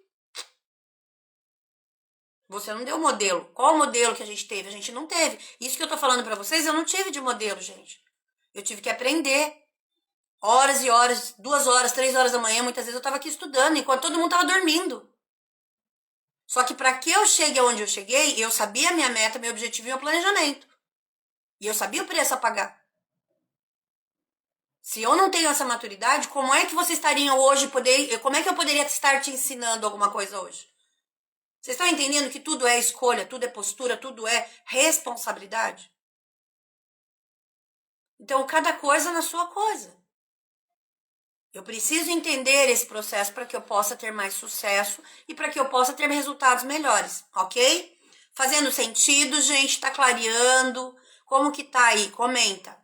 você não deu modelo. Qual o modelo que a gente teve? A gente não teve. Isso que eu tô falando pra vocês, eu não tive de modelo, gente. Eu tive que aprender. Horas e horas, 2 horas, 3 horas da manhã, muitas vezes eu tava aqui estudando, enquanto todo mundo tava dormindo. Só que para que eu chegue aonde eu cheguei, eu sabia a minha meta, meu objetivo e meu planejamento. E eu sabia o preço a pagar. Se eu não tenho essa maturidade, como é que vocês estariam hoje, como é que eu poderia estar te ensinando alguma coisa hoje? Vocês estão entendendo que tudo é escolha, tudo é postura, tudo é responsabilidade? Então, cada coisa na sua coisa. Eu preciso entender esse processo para que eu possa ter mais sucesso e para que eu possa ter resultados melhores, ok? Fazendo sentido, gente? Tá clareando? Como que tá aí? Comenta.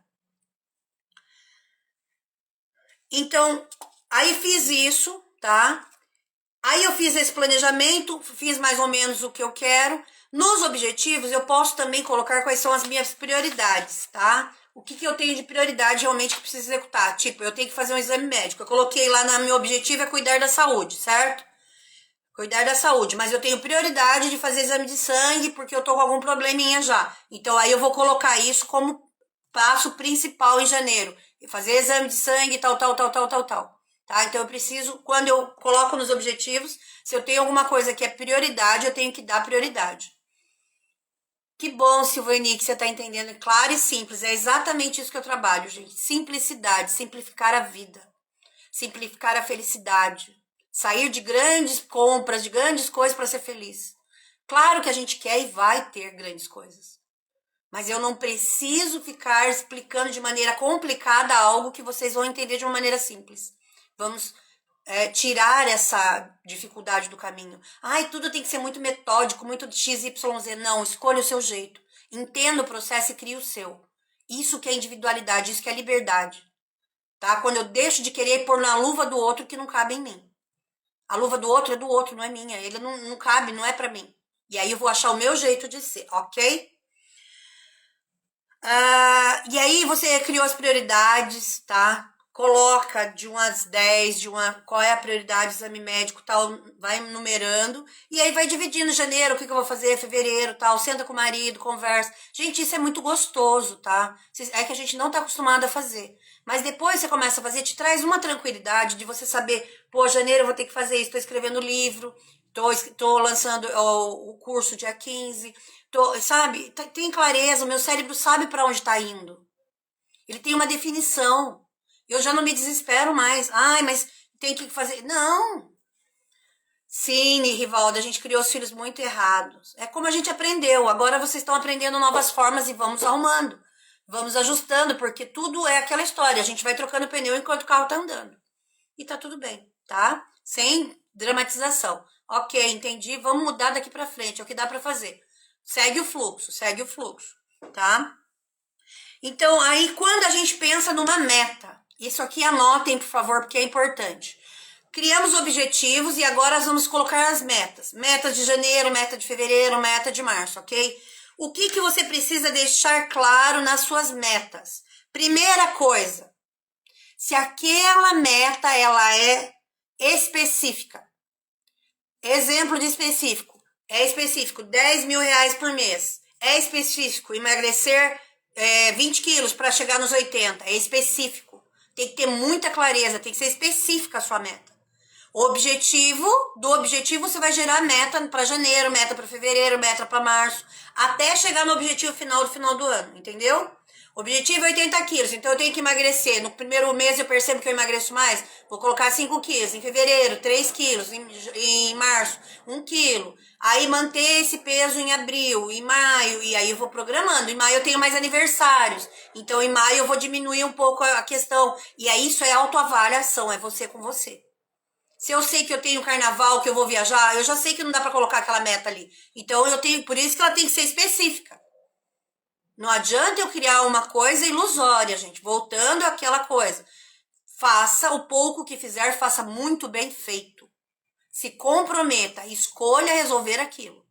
Então, aí fiz isso, tá? Aí eu fiz esse planejamento, fiz mais ou menos o que eu quero. Nos objetivos, eu posso também colocar quais são as minhas prioridades, tá? O que eu tenho de prioridade realmente que preciso executar? Tipo, eu tenho que fazer um exame médico. Eu coloquei lá no meu objetivo é cuidar da saúde, certo? Cuidar da saúde, mas eu tenho prioridade de fazer exame de sangue porque eu tô com algum probleminha já. Então aí eu vou colocar isso como passo principal em janeiro. Fazer exame de sangue, tal. Tá? Então eu preciso, quando eu coloco nos objetivos, se eu tenho alguma coisa que é prioridade, eu tenho que dar prioridade. Que bom, Silvani, que você está entendendo. Claro e simples. É exatamente isso que eu trabalho, gente. Simplicidade, simplificar a vida. Simplificar a felicidade. Sair de grandes compras, de grandes coisas para ser feliz. Claro que a gente quer e vai ter grandes coisas. Mas eu não preciso ficar explicando de maneira complicada algo que vocês vão entender de uma maneira simples. Vamos tirar essa dificuldade do caminho. Ai, tudo tem que ser muito metódico, muito XYZ. Não, escolha o seu jeito. Entenda o processo e crie o seu. Isso que é individualidade, isso que é liberdade. Tá? Quando eu deixo de querer pôr na luva do outro que não cabe em mim. A luva do outro é do outro, não é minha. Ele não cabe, não é pra mim. E aí eu vou achar o meu jeito de ser, ok? E aí você criou as prioridades, tá? Coloca de umas 10, qual é a prioridade, exame médico, tal, vai numerando, e aí vai dividindo janeiro, o que eu vou fazer, fevereiro, tal, senta com o marido, conversa. Gente, isso é muito gostoso, tá? É que a gente não tá acostumado a fazer. Mas depois você começa a fazer, te traz uma tranquilidade de você saber, pô, janeiro eu vou ter que fazer isso, tô escrevendo livro, tô lançando o curso dia 15, sabe? Tem clareza, o meu cérebro sabe para onde tá indo. Ele tem uma definição. Eu já não me desespero mais. Ai, mas tem que fazer. Não. Sim, Rivaldo, a gente criou os filhos muito errados. É como a gente aprendeu. Agora vocês estão aprendendo novas formas e vamos arrumando. Vamos ajustando, porque tudo é aquela história. A gente vai trocando pneu enquanto o carro tá andando. E tá tudo bem, tá? Sem dramatização. Ok, entendi. Vamos mudar daqui pra frente. É o que dá pra fazer. Segue o fluxo, tá? Então, aí quando a gente pensa numa meta, isso aqui anotem, por favor, porque é importante. Criamos objetivos e agora nós vamos colocar as metas. Meta de janeiro, meta de fevereiro, meta de março, ok? O que você precisa deixar claro nas suas metas? Primeira coisa, se aquela meta ela é específica. Exemplo de específico. É específico, 10 mil reais por mês. É específico, emagrecer 20 quilos para chegar nos 80, é específico. Tem que ter muita clareza, tem que ser específica a sua meta. Do objetivo você vai gerar meta para janeiro, meta para fevereiro, meta para março, até chegar no objetivo final do ano, entendeu? O objetivo é 80 quilos, então eu tenho que emagrecer. No primeiro mês eu percebo que eu emagreço mais, vou colocar 5 quilos. Em fevereiro, 3 quilos. Em março, 1 quilo. Aí manter esse peso em abril, em maio, e aí eu vou programando. Em maio eu tenho mais aniversários, então em maio eu vou diminuir um pouco a questão. E aí isso é autoavaliação, é você com você. Se eu sei que eu tenho carnaval, que eu vou viajar, eu já sei que não dá para colocar aquela meta ali. Então por isso que ela tem que ser específica. Não adianta eu criar uma coisa ilusória, gente. Voltando àquela coisa. Faça o pouco que fizer, faça muito bem feito. Se comprometa, escolha resolver aquilo.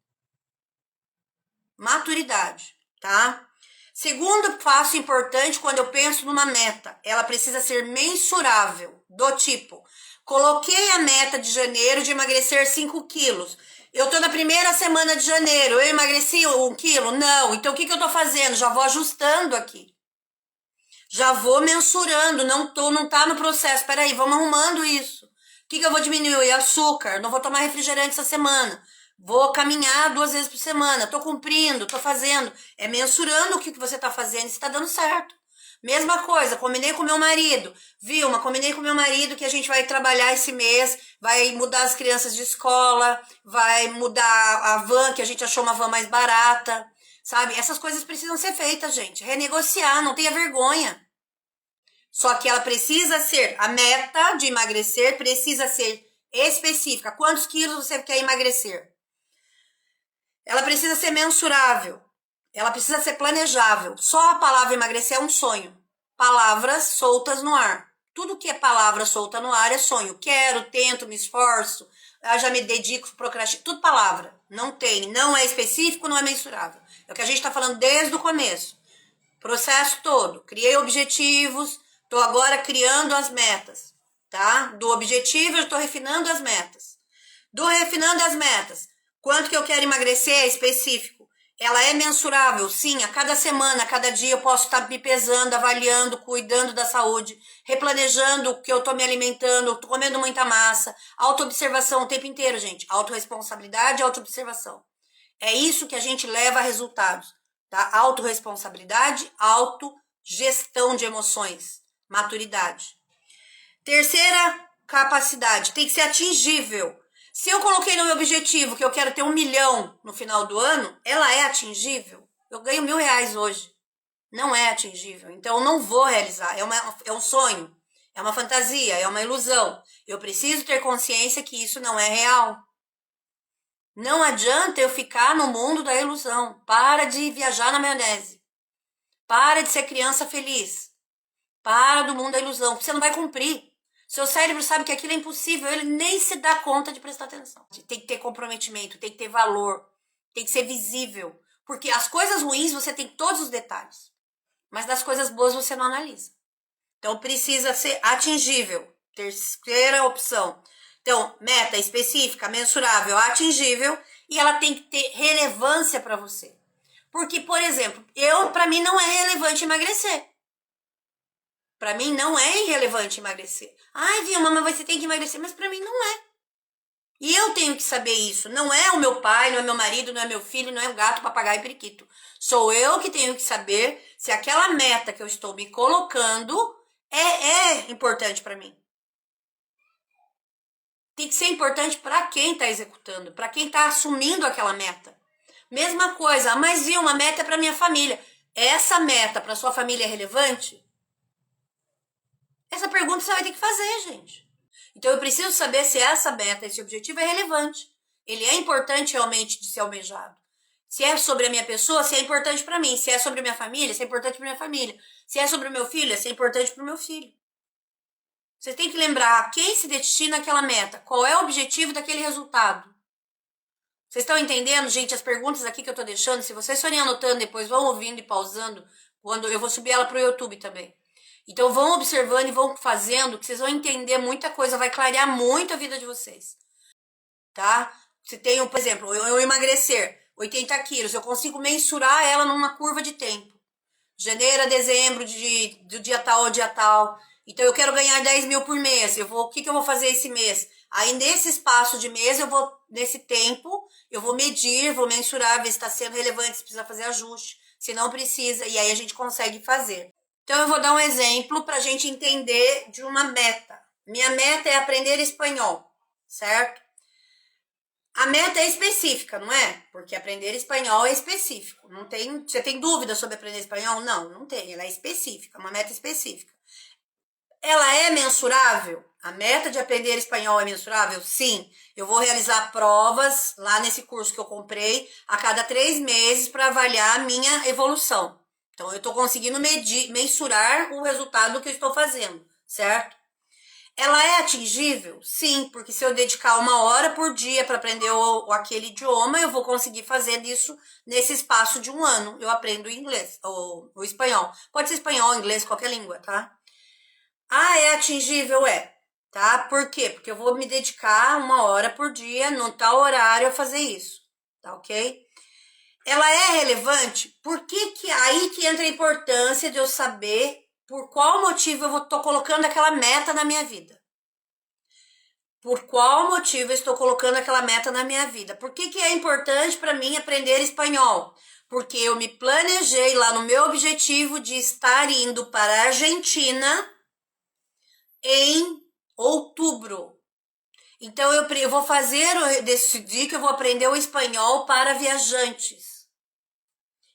Maturidade, tá? Segundo passo importante quando eu penso numa meta, ela precisa ser mensurável, do tipo, coloquei a meta de janeiro de emagrecer 5 quilos. Eu tô na primeira semana de janeiro, eu emagreci 1 quilo? Não. Então o que eu tô fazendo? Já vou ajustando aqui. Já vou mensurando, não tá no processo. Peraí, vamos arrumando isso. O que eu vou diminuir? Açúcar, não vou tomar refrigerante essa semana. Vou caminhar 2 vezes por semana. Tô cumprindo, tô fazendo. É mensurando o que você tá fazendo, se tá dando certo. Mesma coisa, combinei com meu marido. Vilma, combinei com meu marido que a gente vai trabalhar esse mês, vai mudar as crianças de escola, vai mudar a van, que a gente achou uma van mais barata, sabe? Essas coisas precisam ser feitas, gente. Renegociar, não tenha vergonha. Só que ela precisa ser, a meta de emagrecer precisa ser específica. Quantos quilos você quer emagrecer? Ela precisa ser mensurável. Ela precisa ser planejável. Só a palavra emagrecer é um sonho. Palavras soltas no ar. Tudo que é palavra solta no ar é sonho. Quero, tento, me esforço, já me dedico, procrastino. Tudo palavra. Não tem, não é específico, não é mensurável. É o que a gente está falando desde o começo. Processo todo. Criei objetivos, estou agora criando as metas. Tá? Do objetivo eu estou refinando as metas. Do refinando as metas. Quanto que eu quero emagrecer é específico. Ela é mensurável, sim, a cada semana, a cada dia eu posso estar me pesando, avaliando, cuidando da saúde, replanejando o que eu estou me alimentando, tô comendo muita massa, autoobservação o tempo inteiro, gente, autorresponsabilidade e autoobservação. É isso que a gente leva a resultados, tá? Autorresponsabilidade, autogestão de emoções, maturidade. Terceira capacidade, tem que ser atingível. Se eu coloquei no meu objetivo que eu quero ter 1 milhão no final do ano, ela é atingível? Eu ganho R$1.000 hoje. Não é atingível. Então eu não vou realizar. É um sonho, é uma fantasia, é uma ilusão. Eu preciso ter consciência que isso não é real. Não adianta eu ficar no mundo da ilusão. Para de viajar na maionese. Para de ser criança feliz. Para do mundo da ilusão, porque você não vai cumprir. Seu cérebro sabe que aquilo é impossível, ele nem se dá conta de prestar atenção. Tem que ter comprometimento, tem que ter valor, tem que ser visível. Porque as coisas ruins você tem todos os detalhes, mas das coisas boas você não analisa. Então precisa ser atingível. Terceira opção. Então, meta específica, mensurável, atingível, e ela tem que ter relevância para você. Porque, por exemplo, para mim não é relevante emagrecer. Para mim não é irrelevante emagrecer. Ai, Vilma, mas você tem que emagrecer. Mas para mim não é. E eu tenho que saber isso. Não é o meu pai, não é meu marido, não é meu filho, não é o gato, papagaio e periquito. Sou eu que tenho que saber se aquela meta que eu estou me colocando é importante para mim. Tem que ser importante para quem está executando, para quem está assumindo aquela meta. Mesma coisa, mas Vilma, a meta é para minha família. Essa meta para sua família é relevante? Essa pergunta você vai ter que fazer, gente. Então eu preciso saber se essa meta, esse objetivo é relevante. Ele é importante realmente de ser almejado. Se é sobre a minha pessoa, se é importante para mim. Se é sobre a minha família, se é importante para minha família. Se é sobre o meu filho, se é importante para o meu filho. Você tem que lembrar a quem se destina aquela meta. Qual é o objetivo daquele resultado. Vocês estão entendendo, gente, as perguntas aqui que eu estou deixando? Se vocês forem anotando depois, vão ouvindo e pausando. Quando eu vou subir ela para o YouTube também. Então vão observando e vão fazendo, que vocês vão entender muita coisa, vai clarear muito a vida de vocês. Tá? Se tem, por exemplo, eu emagrecer. 80 quilos, eu consigo mensurar ela numa curva de tempo. Janeiro a dezembro, do dia tal ao dia tal. Então eu quero ganhar 10 mil por mês. O que eu vou fazer esse mês? Aí nesse espaço de mês, nesse tempo, eu vou medir, vou mensurar, ver se está sendo relevante, se precisa fazer ajuste, se não precisa, e aí a gente consegue fazer. Então eu vou dar um exemplo para a gente entender de uma meta. Minha meta é aprender espanhol, certo? A meta é específica, não é? Porque aprender espanhol é específico. Não tem, você tem dúvida sobre aprender espanhol? Não, não tem. Ela é específica, uma meta específica. Ela é mensurável? A meta de aprender espanhol é mensurável? Sim. Eu vou realizar provas lá nesse curso que eu comprei a cada 3 meses para avaliar a minha evolução. Então, eu estou conseguindo mensurar o resultado que eu estou fazendo, certo? Ela é atingível? Sim, porque se eu dedicar 1 hora por dia para aprender aquele idioma, eu vou conseguir fazer isso nesse espaço de 1 ano. Eu aprendo inglês, ou espanhol. Pode ser espanhol, inglês, qualquer língua, tá? Ah, é atingível? É. Tá? Por quê? Porque eu vou me dedicar 1 hora por dia, no tal horário, a fazer isso. Tá ok? Ela é relevante? Por que aí que entra a importância de eu saber por qual motivo eu estou colocando aquela meta na minha vida? Por qual motivo eu estou colocando aquela meta na minha vida? Por que é importante para mim aprender espanhol? Porque eu me planejei lá no meu objetivo de estar indo para a Argentina em outubro. Então eu vou decidir que eu vou aprender o espanhol para viajantes.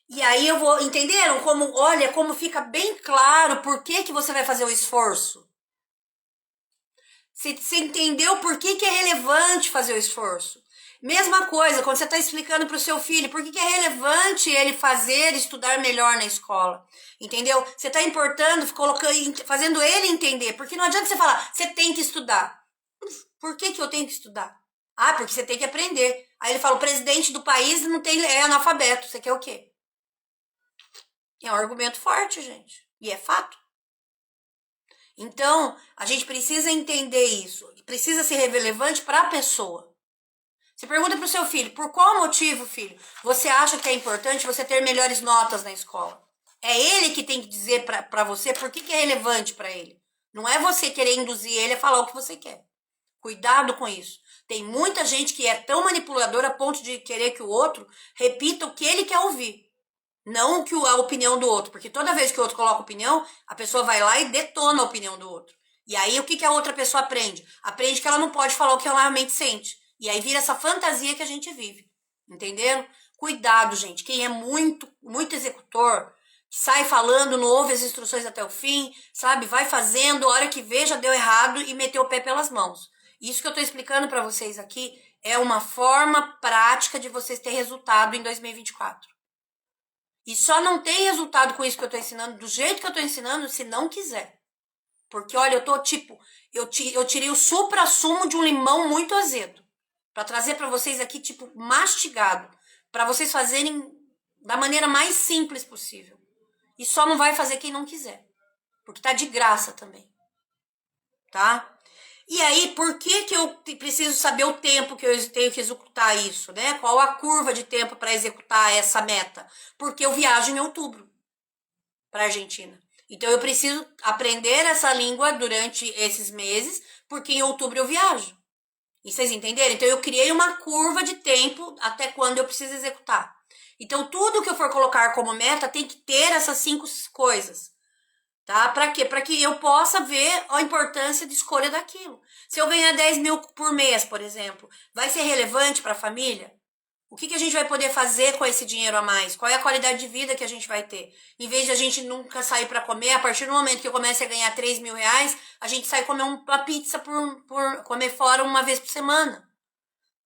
E aí eu vou, entenderam? Olha como fica bem claro por que você vai fazer o esforço. Você entendeu por que é relevante fazer o esforço. Mesma coisa, quando você está explicando para o seu filho por que é relevante ele estudar melhor na escola. Entendeu? Você está fazendo ele entender. Porque não adianta você falar, você tem que estudar. Por que eu tenho que estudar? Ah, porque você tem que aprender. Aí ele fala, o presidente do país é analfabeto. Você quer o quê? É um argumento forte, gente. E é fato. Então, a gente precisa entender isso. Precisa ser relevante para a pessoa. Você pergunta para o seu filho, por qual motivo, filho, você acha que é importante você ter melhores notas na escola? É ele que tem que dizer para você por que é relevante para ele. Não é você querer induzir ele a falar o que você quer. Cuidado com isso. Tem muita gente que é tão manipuladora a ponto de querer que o outro repita o que ele quer ouvir. Não a opinião do outro. Porque toda vez que o outro coloca opinião, a pessoa vai lá e detona a opinião do outro. E aí o que a outra pessoa aprende? Aprende que ela não pode falar o que ela realmente sente. E aí vira essa fantasia que a gente vive. Entenderam? Cuidado, gente. Quem é muito executor, sai falando, não ouve as instruções até o fim, sabe? Vai fazendo, a hora que vê já deu errado e meteu o pé pelas mãos. Isso que eu estou explicando para vocês aqui é uma forma prática de vocês terem resultado em 2024. E só não tem resultado com isso que eu estou ensinando, do jeito que eu estou ensinando, se não quiser. Porque, olha, eu tirei o supra-sumo de um limão muito azedo. Para trazer para vocês aqui, mastigado. Para vocês fazerem da maneira mais simples possível. E só não vai fazer quem não quiser. Porque tá de graça também. Tá? E aí, por que eu preciso saber o tempo que eu tenho que executar isso, né? Qual a curva de tempo para executar essa meta? Porque eu viajo em outubro para a Argentina. Então, eu preciso aprender essa língua durante esses meses, porque em outubro eu viajo. E vocês entenderam? Então, eu criei uma curva de tempo até quando eu preciso executar. Então, tudo que eu for colocar como meta tem que ter essas 5 coisas. Tá? Para quê? Para que eu possa ver a importância de escolha daquilo. Se eu ganhar 10 mil por mês, por exemplo, vai ser relevante para a família? O que a gente vai poder fazer com esse dinheiro a mais? Qual é a qualidade de vida que a gente vai ter? Em vez de a gente nunca sair para comer, a partir do momento que eu comece a ganhar 3 mil reais, a gente sai comer uma pizza por comer fora uma vez por semana.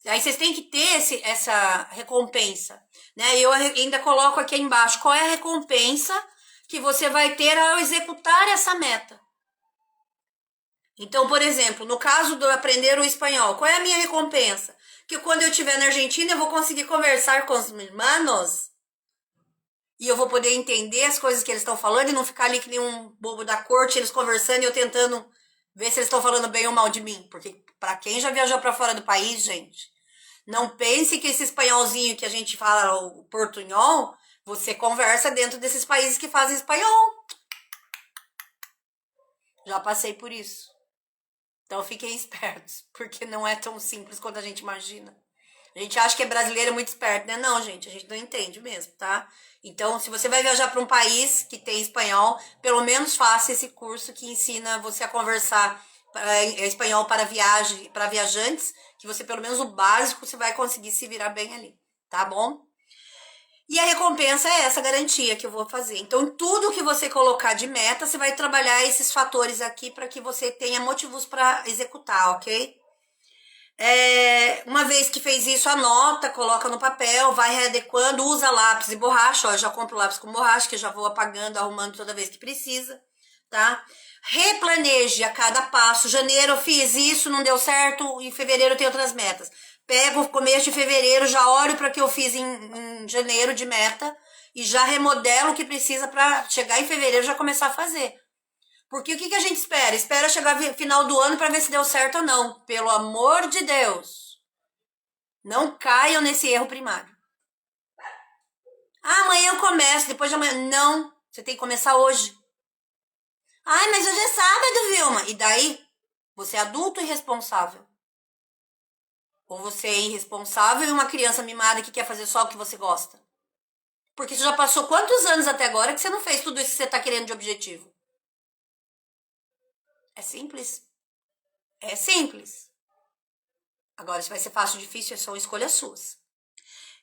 Aí vocês têm que ter essa recompensa. Né? Eu ainda coloco aqui embaixo qual é a recompensa que você vai ter ao executar essa meta. Então, por exemplo, no caso de aprender o espanhol, qual é a minha recompensa? Que quando eu estiver na Argentina, eu vou conseguir conversar com os irmãos e eu vou poder entender as coisas que eles estão falando e não ficar ali que nem um bobo da corte, eles conversando e eu tentando ver se eles estão falando bem ou mal de mim. Porque para quem já viajou para fora do país, gente, Não pense que esse espanholzinho que a gente fala, o portunhol, você conversa dentro desses países que fazem espanhol. Já passei por isso. Então fiquem espertos, porque não é tão simples quanto a gente imagina. A gente acha que é brasileiro muito esperto, né? Não, gente, a gente não entende mesmo, tá? Então, se você vai viajar para um país que tem espanhol, pelo menos faça esse curso que ensina você a conversar espanhol para viajantes, que você pelo menos o básico você vai conseguir se virar bem ali, tá bom? E a recompensa é essa garantia que eu vou fazer. Então, tudo que você colocar de meta, você vai trabalhar esses fatores aqui para que você tenha motivos para executar, ok? Uma vez que fez isso, anota, coloca no papel, vai readequando, usa lápis e borracha. Ó, eu já compro lápis com borracha, que eu já vou apagando, arrumando toda vez que precisa, tá? Replaneje a cada passo. Janeiro eu fiz isso, não deu certo, em fevereiro eu tenho outras metas. Pego o começo de fevereiro, já olho para o que eu fiz em janeiro de meta e já remodelo o que precisa para chegar em fevereiro já começar a fazer. Porque o que a gente espera? Espera chegar no final do ano para ver se deu certo ou não. Pelo amor de Deus. Não caiam nesse erro primário. Ah, amanhã eu começo, depois de amanhã. Não, você tem que começar hoje. Ai, mas hoje é sábado, Vilma. E daí? Você é adulto e irresponsável. Ou você é irresponsável e uma criança mimada que quer fazer só o que você gosta. Porque você já passou quantos anos até agora que você não fez tudo isso que você está querendo de objetivo? É simples. É simples. Agora, se vai ser fácil ou difícil, são escolhas suas.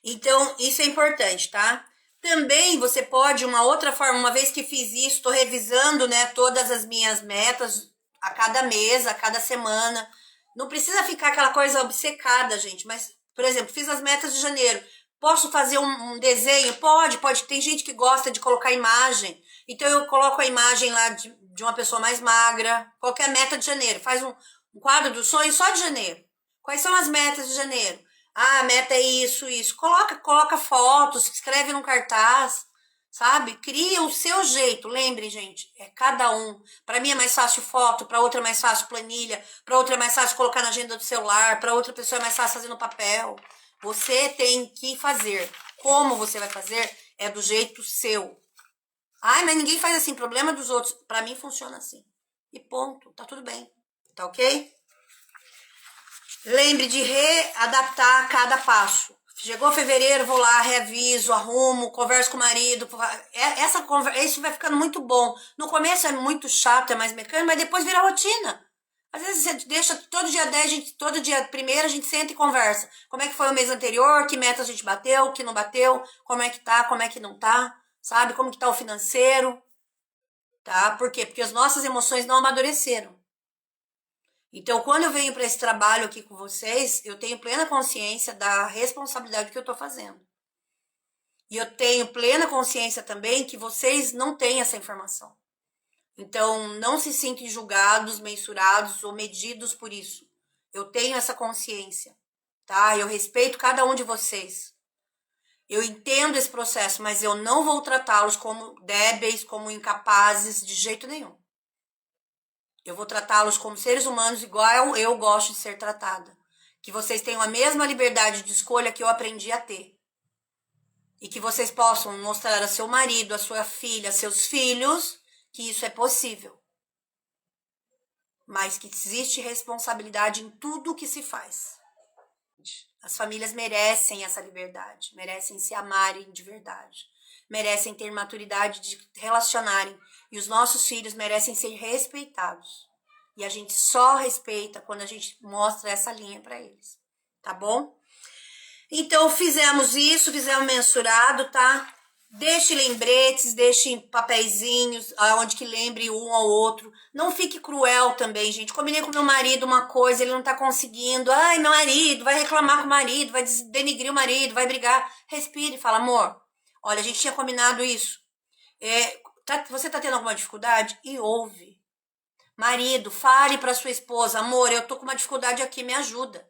Então, isso é importante, tá? Também você pode, uma outra forma, uma vez que fiz isso, estou revisando, né, todas as minhas metas a cada mês, a cada semana. Não precisa ficar aquela coisa obcecada, gente. Mas, por exemplo, fiz as metas de janeiro. Posso fazer um desenho? Pode. Tem gente que gosta de colocar imagem. Então, eu coloco a imagem lá de uma pessoa mais magra. Qualquer meta de janeiro. Faz um quadro do sonho só de janeiro. Quais são as metas de janeiro? Ah, a meta é isso, isso. Coloca fotos, escreve num cartaz, sabe? Cria o seu jeito. Lembre, gente, é cada um. Para mim é mais fácil foto, para outra é mais fácil planilha, para outra é mais fácil colocar na agenda do celular, para outra pessoa é mais fácil fazer no papel. Você tem que fazer. Como você vai fazer é do jeito seu. Ai, mas ninguém faz assim, problema dos outros. Para mim funciona assim. E ponto, tá tudo bem. Tá ok? Lembre de readaptar cada passo. Chegou fevereiro, vou lá, reaviso, arrumo, converso com o marido. Isso vai ficando muito bom. No começo é muito chato, é mais mecânico, mas depois vira rotina. Às vezes você deixa todo dia 10, todo dia 1º a gente senta e conversa. Como é que foi o mês anterior, que meta a gente bateu, que não bateu, como é que tá, como é que não tá, sabe? Como que tá o financeiro, tá? Por quê? Porque as nossas emoções não amadureceram. Então, quando eu venho para esse trabalho aqui com vocês, eu tenho plena consciência da responsabilidade que eu estou fazendo. E eu tenho plena consciência também que vocês não têm essa informação. Então, não se sintam julgados, mensurados ou medidos por isso. Eu tenho essa consciência, tá? Eu respeito cada um de vocês. Eu entendo esse processo, mas eu não vou tratá-los como débeis, como incapazes, de jeito nenhum. Eu vou tratá-los como seres humanos igual eu gosto de ser tratada. Que vocês tenham a mesma liberdade de escolha que eu aprendi a ter. E que vocês possam mostrar a seu marido, a sua filha, a seus filhos, que isso é possível. Mas que existe responsabilidade em tudo o que se faz. As famílias merecem essa liberdade, merecem se amarem de verdade, merecem ter maturidade de relacionarem, e os nossos filhos merecem ser respeitados. E a gente só respeita quando a gente mostra essa linha para eles, tá bom? Então, fizemos isso, fizemos mensurado, tá? Deixe lembretes, deixe papeizinhos, onde que lembre um ao outro. Não fique cruel também, gente. Combinei com meu marido uma coisa, ele não tá conseguindo. Ai, meu marido, vai reclamar com o marido, vai denigrir o marido, vai brigar. Respire e fala, amor, olha, a gente tinha combinado isso. Você tá tendo alguma dificuldade? E ouve. Marido, fale pra sua esposa, amor, eu tô com uma dificuldade aqui, me ajuda.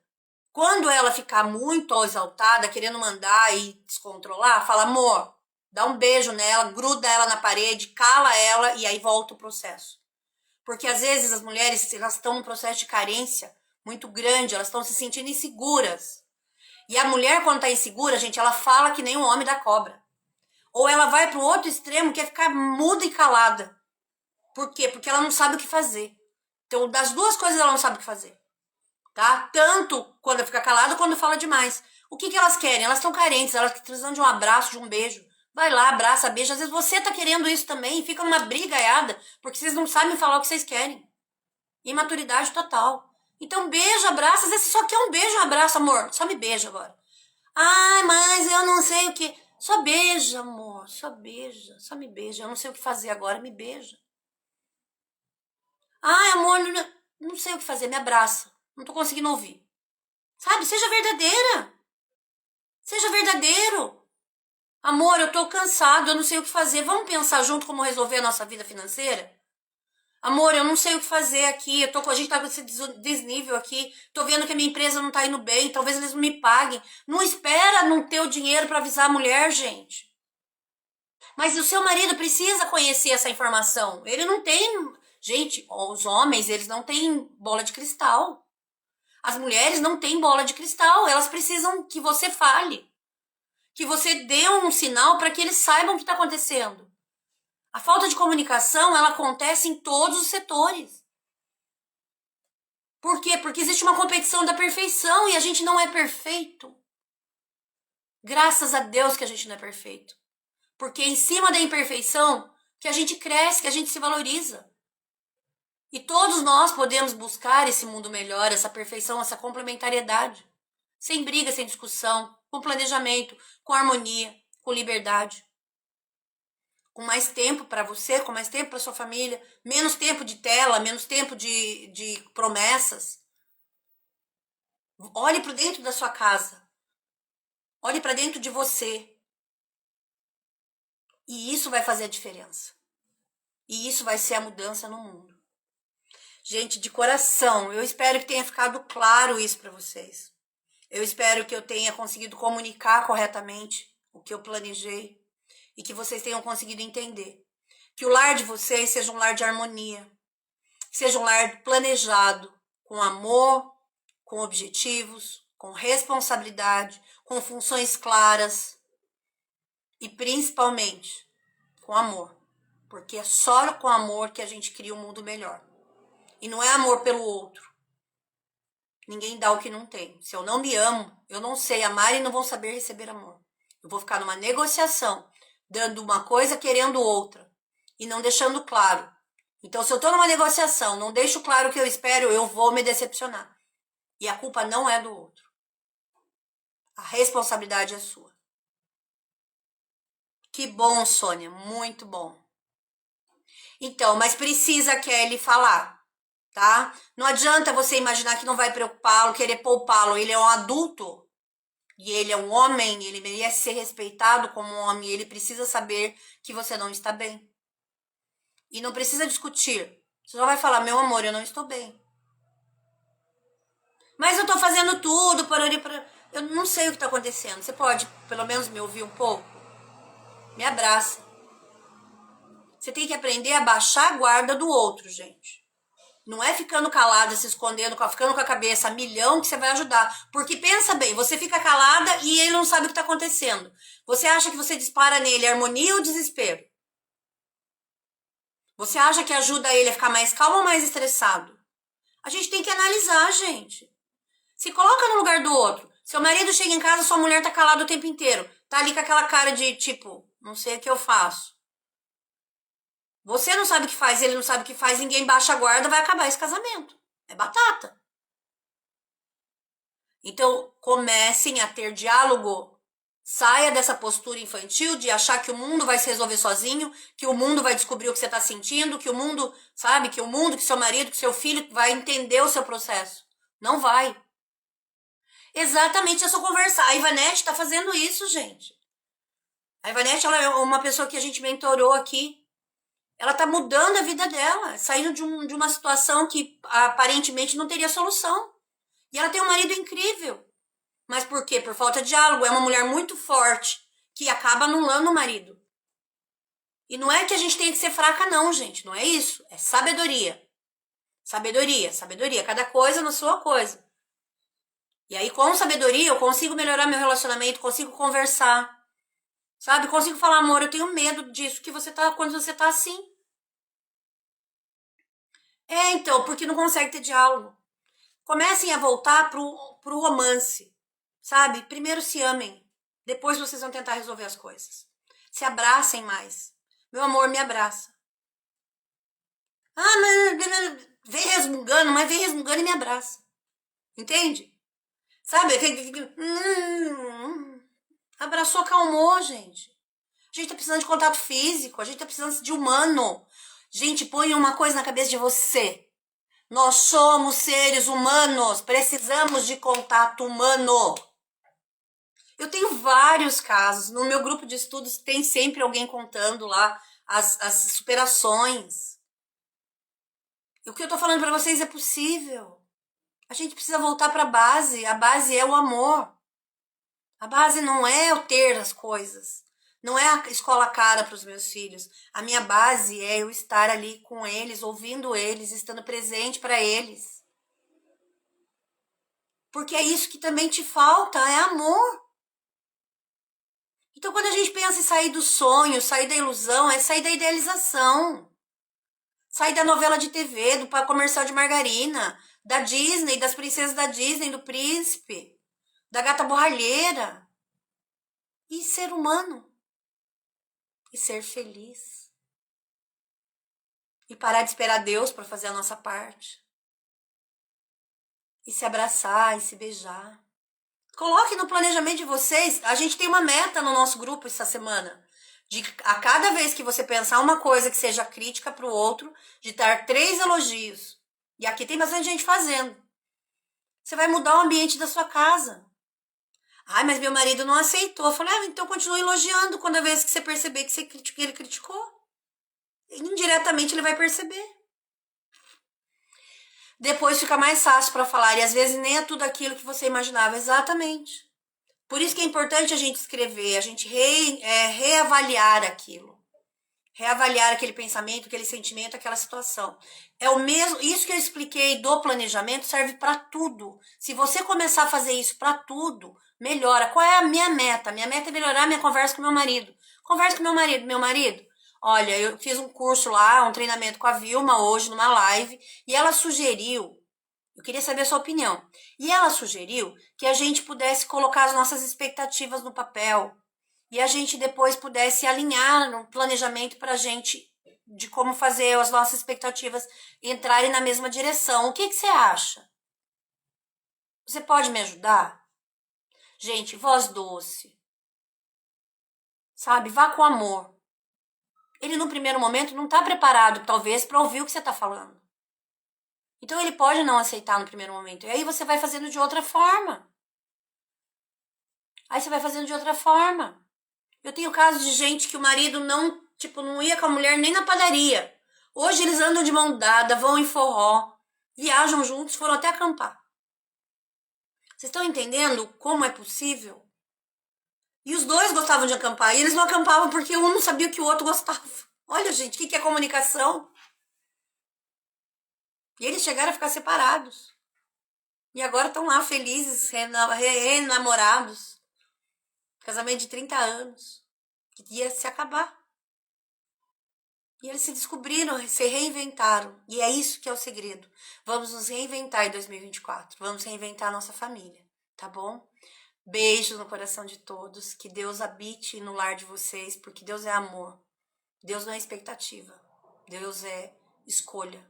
Quando ela ficar muito exaltada, querendo mandar e descontrolar, fala, amor, dá um beijo nela, gruda ela na parede, cala ela e aí volta o processo. Porque às vezes as mulheres, elas estão num processo de carência muito grande, elas estão se sentindo inseguras. E a mulher, quando tá insegura, gente, ela fala que nem o homem da cobra. Ou ela vai pro outro extremo, que é ficar muda e calada. Por quê? Porque ela não sabe o que fazer. Então, das duas coisas, ela não sabe o que fazer. Tá? Tanto quando fica calada, quando fala demais. O que elas querem? Elas estão carentes, elas precisam de um abraço, de um beijo. Vai lá, abraça, beija. Às vezes você tá querendo isso também e fica numa brigaiada, porque vocês não sabem falar o que vocês querem. Imaturidade total. Então, beijo, abraça. Às vezes você só quer um beijo, um abraço, amor. Só me beija agora. Ai, mas eu não sei o que. Só beija, amor. Só beija. Só me beija. Eu não sei o que fazer agora. Me beija. Ai, amor, não sei o que fazer. Me abraça. Não tô conseguindo ouvir. Sabe? Seja verdadeira. Seja verdadeiro. Amor, eu tô cansado. Eu não sei o que fazer. Vamos pensar junto como resolver a nossa vida financeira? Amor, eu não sei o que fazer aqui. A gente tá com esse desnível aqui. Tô vendo que a minha empresa não tá indo bem. Talvez eles não me paguem. Não espera não ter o dinheiro pra avisar a mulher, gente. Mas o seu marido precisa conhecer essa informação. Ele não tem. Gente, os homens, eles não têm bola de cristal. As mulheres não têm bola de cristal. Elas precisam que você fale. Que você dê um sinal para que eles saibam o que está acontecendo. A falta de comunicação, ela acontece em todos os setores. Por quê? Porque existe uma competição da perfeição e a gente não é perfeito. Graças a Deus que a gente não é perfeito. Porque é em cima da imperfeição que a gente cresce, que a gente se valoriza. E todos nós podemos buscar esse mundo melhor, essa perfeição, essa complementariedade. Sem briga, sem discussão, com planejamento, com harmonia, com liberdade. Com mais tempo para você, com mais tempo para sua família, menos tempo de tela, menos tempo de promessas. Olhe para dentro da sua casa. Olhe para dentro de você. E isso vai fazer a diferença. E isso vai ser a mudança no mundo. Gente, de coração, eu espero que tenha ficado claro isso para vocês. Eu espero que eu tenha conseguido comunicar corretamente o que eu planejei e que vocês tenham conseguido entender. Que o lar de vocês seja um lar de harmonia, seja um lar planejado, com amor, com objetivos, com responsabilidade, com funções claras e principalmente com amor. Porque é só com amor que a gente cria um mundo melhor. E não é amor pelo outro. Ninguém dá o que não tem. Se eu não me amo, eu não sei amar e não vou saber receber amor. Eu vou ficar numa negociação, dando uma coisa, querendo outra. E não deixando claro. Então, se eu tô numa negociação, não deixo claro o que eu espero, eu vou me decepcionar. E a culpa não é do outro. A responsabilidade é sua. Que bom, Sônia. Muito bom. Então, mas precisa a Kelly falar, tá? Não adianta você imaginar que não vai preocupá-lo, querer poupá-lo. Ele é um adulto e ele é um homem, ele merece ser respeitado como um homem. Ele precisa saber que você não está bem. E não precisa discutir. Você só vai falar, meu amor, eu não estou bem. Mas eu tô fazendo tudo, eu não sei o que tá acontecendo. Você pode, pelo menos, me ouvir um pouco? Me abraça. Você tem que aprender a baixar a guarda do outro, gente. Não é ficando calada, se escondendo, ficando com a cabeça a milhão que você vai ajudar. Porque pensa bem, você fica calada e ele não sabe o que está acontecendo. Você acha que você dispara nele harmonia ou desespero? Você acha que ajuda ele a ficar mais calmo ou mais estressado? A gente tem que analisar, gente. Se coloca no lugar do outro. Seu marido chega em casa, sua mulher tá calada o tempo inteiro. Tá ali com aquela cara de tipo, não sei o que eu faço. Você não sabe o que faz, ele não sabe o que faz, ninguém baixa a guarda, vai acabar esse casamento. É batata. Então, comecem a ter diálogo. Saia dessa postura infantil de achar que o mundo vai se resolver sozinho, que o mundo vai descobrir o que você está sentindo, que o mundo, sabe, que o mundo, que seu marido, que seu filho vai entender o seu processo. Não vai. Exatamente essa conversa. A Ivanete está fazendo isso, gente. A Ivanete, ela é uma pessoa que a gente mentorou aqui. Ela está mudando a vida dela, saindo de uma situação que aparentemente não teria solução. E ela tem um marido incrível. Mas por quê? Por falta de diálogo. É uma mulher muito forte que acaba anulando o marido. E não é que a gente tem que ser fraca, não, gente. Não é isso. É sabedoria. Sabedoria, sabedoria. Cada coisa na sua coisa. E aí, com sabedoria, eu consigo melhorar meu relacionamento, consigo conversar, sabe? Consigo falar, amor, eu tenho medo disso que você tá, quando você tá assim. Então, porque não consegue ter diálogo. Comecem a voltar pro romance, sabe? Primeiro se amem, depois vocês vão tentar resolver as coisas. Se abracem mais. Meu amor, me abraça. Ah, mas vem resmungando, mas vem resmungando e me abraça. Entende? Sabe? Abraçou, acalmou, gente. A gente tá precisando de contato físico, a gente tá precisando de humano. Gente, põe uma coisa na cabeça de você. Nós somos seres humanos, precisamos de contato humano. Eu tenho vários casos. No meu grupo de estudos tem sempre alguém contando lá as superações. E o que eu tô falando para vocês é possível. A gente precisa voltar para a base. A base é o amor. A base não é eu ter as coisas. Não é a escola cara para os meus filhos. A minha base é eu estar ali com eles, ouvindo eles, estando presente para eles. Porque é isso que também te falta, é amor. Então, quando a gente pensa em sair do sonho, sair da ilusão, é sair da idealização. Sair da novela de TV, do comercial de margarina, da Disney, das princesas da Disney, do príncipe, da gata borralheira. E ser humano. E ser feliz. E parar de esperar Deus para fazer a nossa parte. E se abraçar e se beijar. Coloque no planejamento de vocês. A gente tem uma meta no nosso grupo essa semana. De a cada vez que você pensar uma coisa que seja crítica para o outro, de dar 3 elogios. E aqui tem bastante gente fazendo. Você vai mudar o ambiente da sua casa. Ai, mas meu marido não aceitou. Eu falei, então continue elogiando quando a vez que você perceber que ele criticou. Indiretamente ele vai perceber. Depois fica mais fácil para falar. E às vezes nem é tudo aquilo que você imaginava. Exatamente. Por isso que é importante a gente escrever, a gente reavaliar aquilo. Reavaliar aquele pensamento, aquele sentimento, aquela situação. É o mesmo, isso que eu expliquei do planejamento serve para tudo. Se você começar a fazer isso para tudo, melhora. Qual é a minha meta? Minha meta é melhorar minha conversa com meu marido. Conversa com meu marido. Olha, eu fiz um curso lá, um treinamento com a Vilma hoje numa live, e ela sugeriu, eu queria saber a sua opinião, e ela sugeriu que a gente pudesse colocar as nossas expectativas no papel, e a gente depois pudesse alinhar no planejamento para a gente, de como fazer as nossas expectativas entrarem na mesma direção. O que você acha? Você pode me ajudar? Gente, voz doce. Sabe? Vá com amor. Ele, no primeiro momento, não está preparado, talvez, para ouvir o que você está falando. Então, ele pode não aceitar no primeiro momento. E aí você vai fazendo de outra forma. Eu tenho casos de gente que o marido não ia com a mulher nem na padaria. Hoje eles andam de mão dada, vão em forró, viajam juntos, foram até acampar. Vocês estão entendendo como é possível? E os dois gostavam de acampar, e eles não acampavam porque um não sabia o que o outro gostava. Olha, gente, o que é comunicação? E eles chegaram a ficar separados. E agora estão lá felizes, renamorados. Casamento de 30 anos. Que ia se acabar. E eles se descobriram, se reinventaram. E é isso que é o segredo. Vamos nos reinventar em 2024. Vamos reinventar a nossa família, tá bom? Beijo no coração de todos. Que Deus habite no lar de vocês, porque Deus é amor. Deus não é expectativa. Deus é escolha.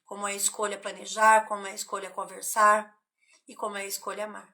Como é escolha planejar, como é escolha conversar e como é escolha amar.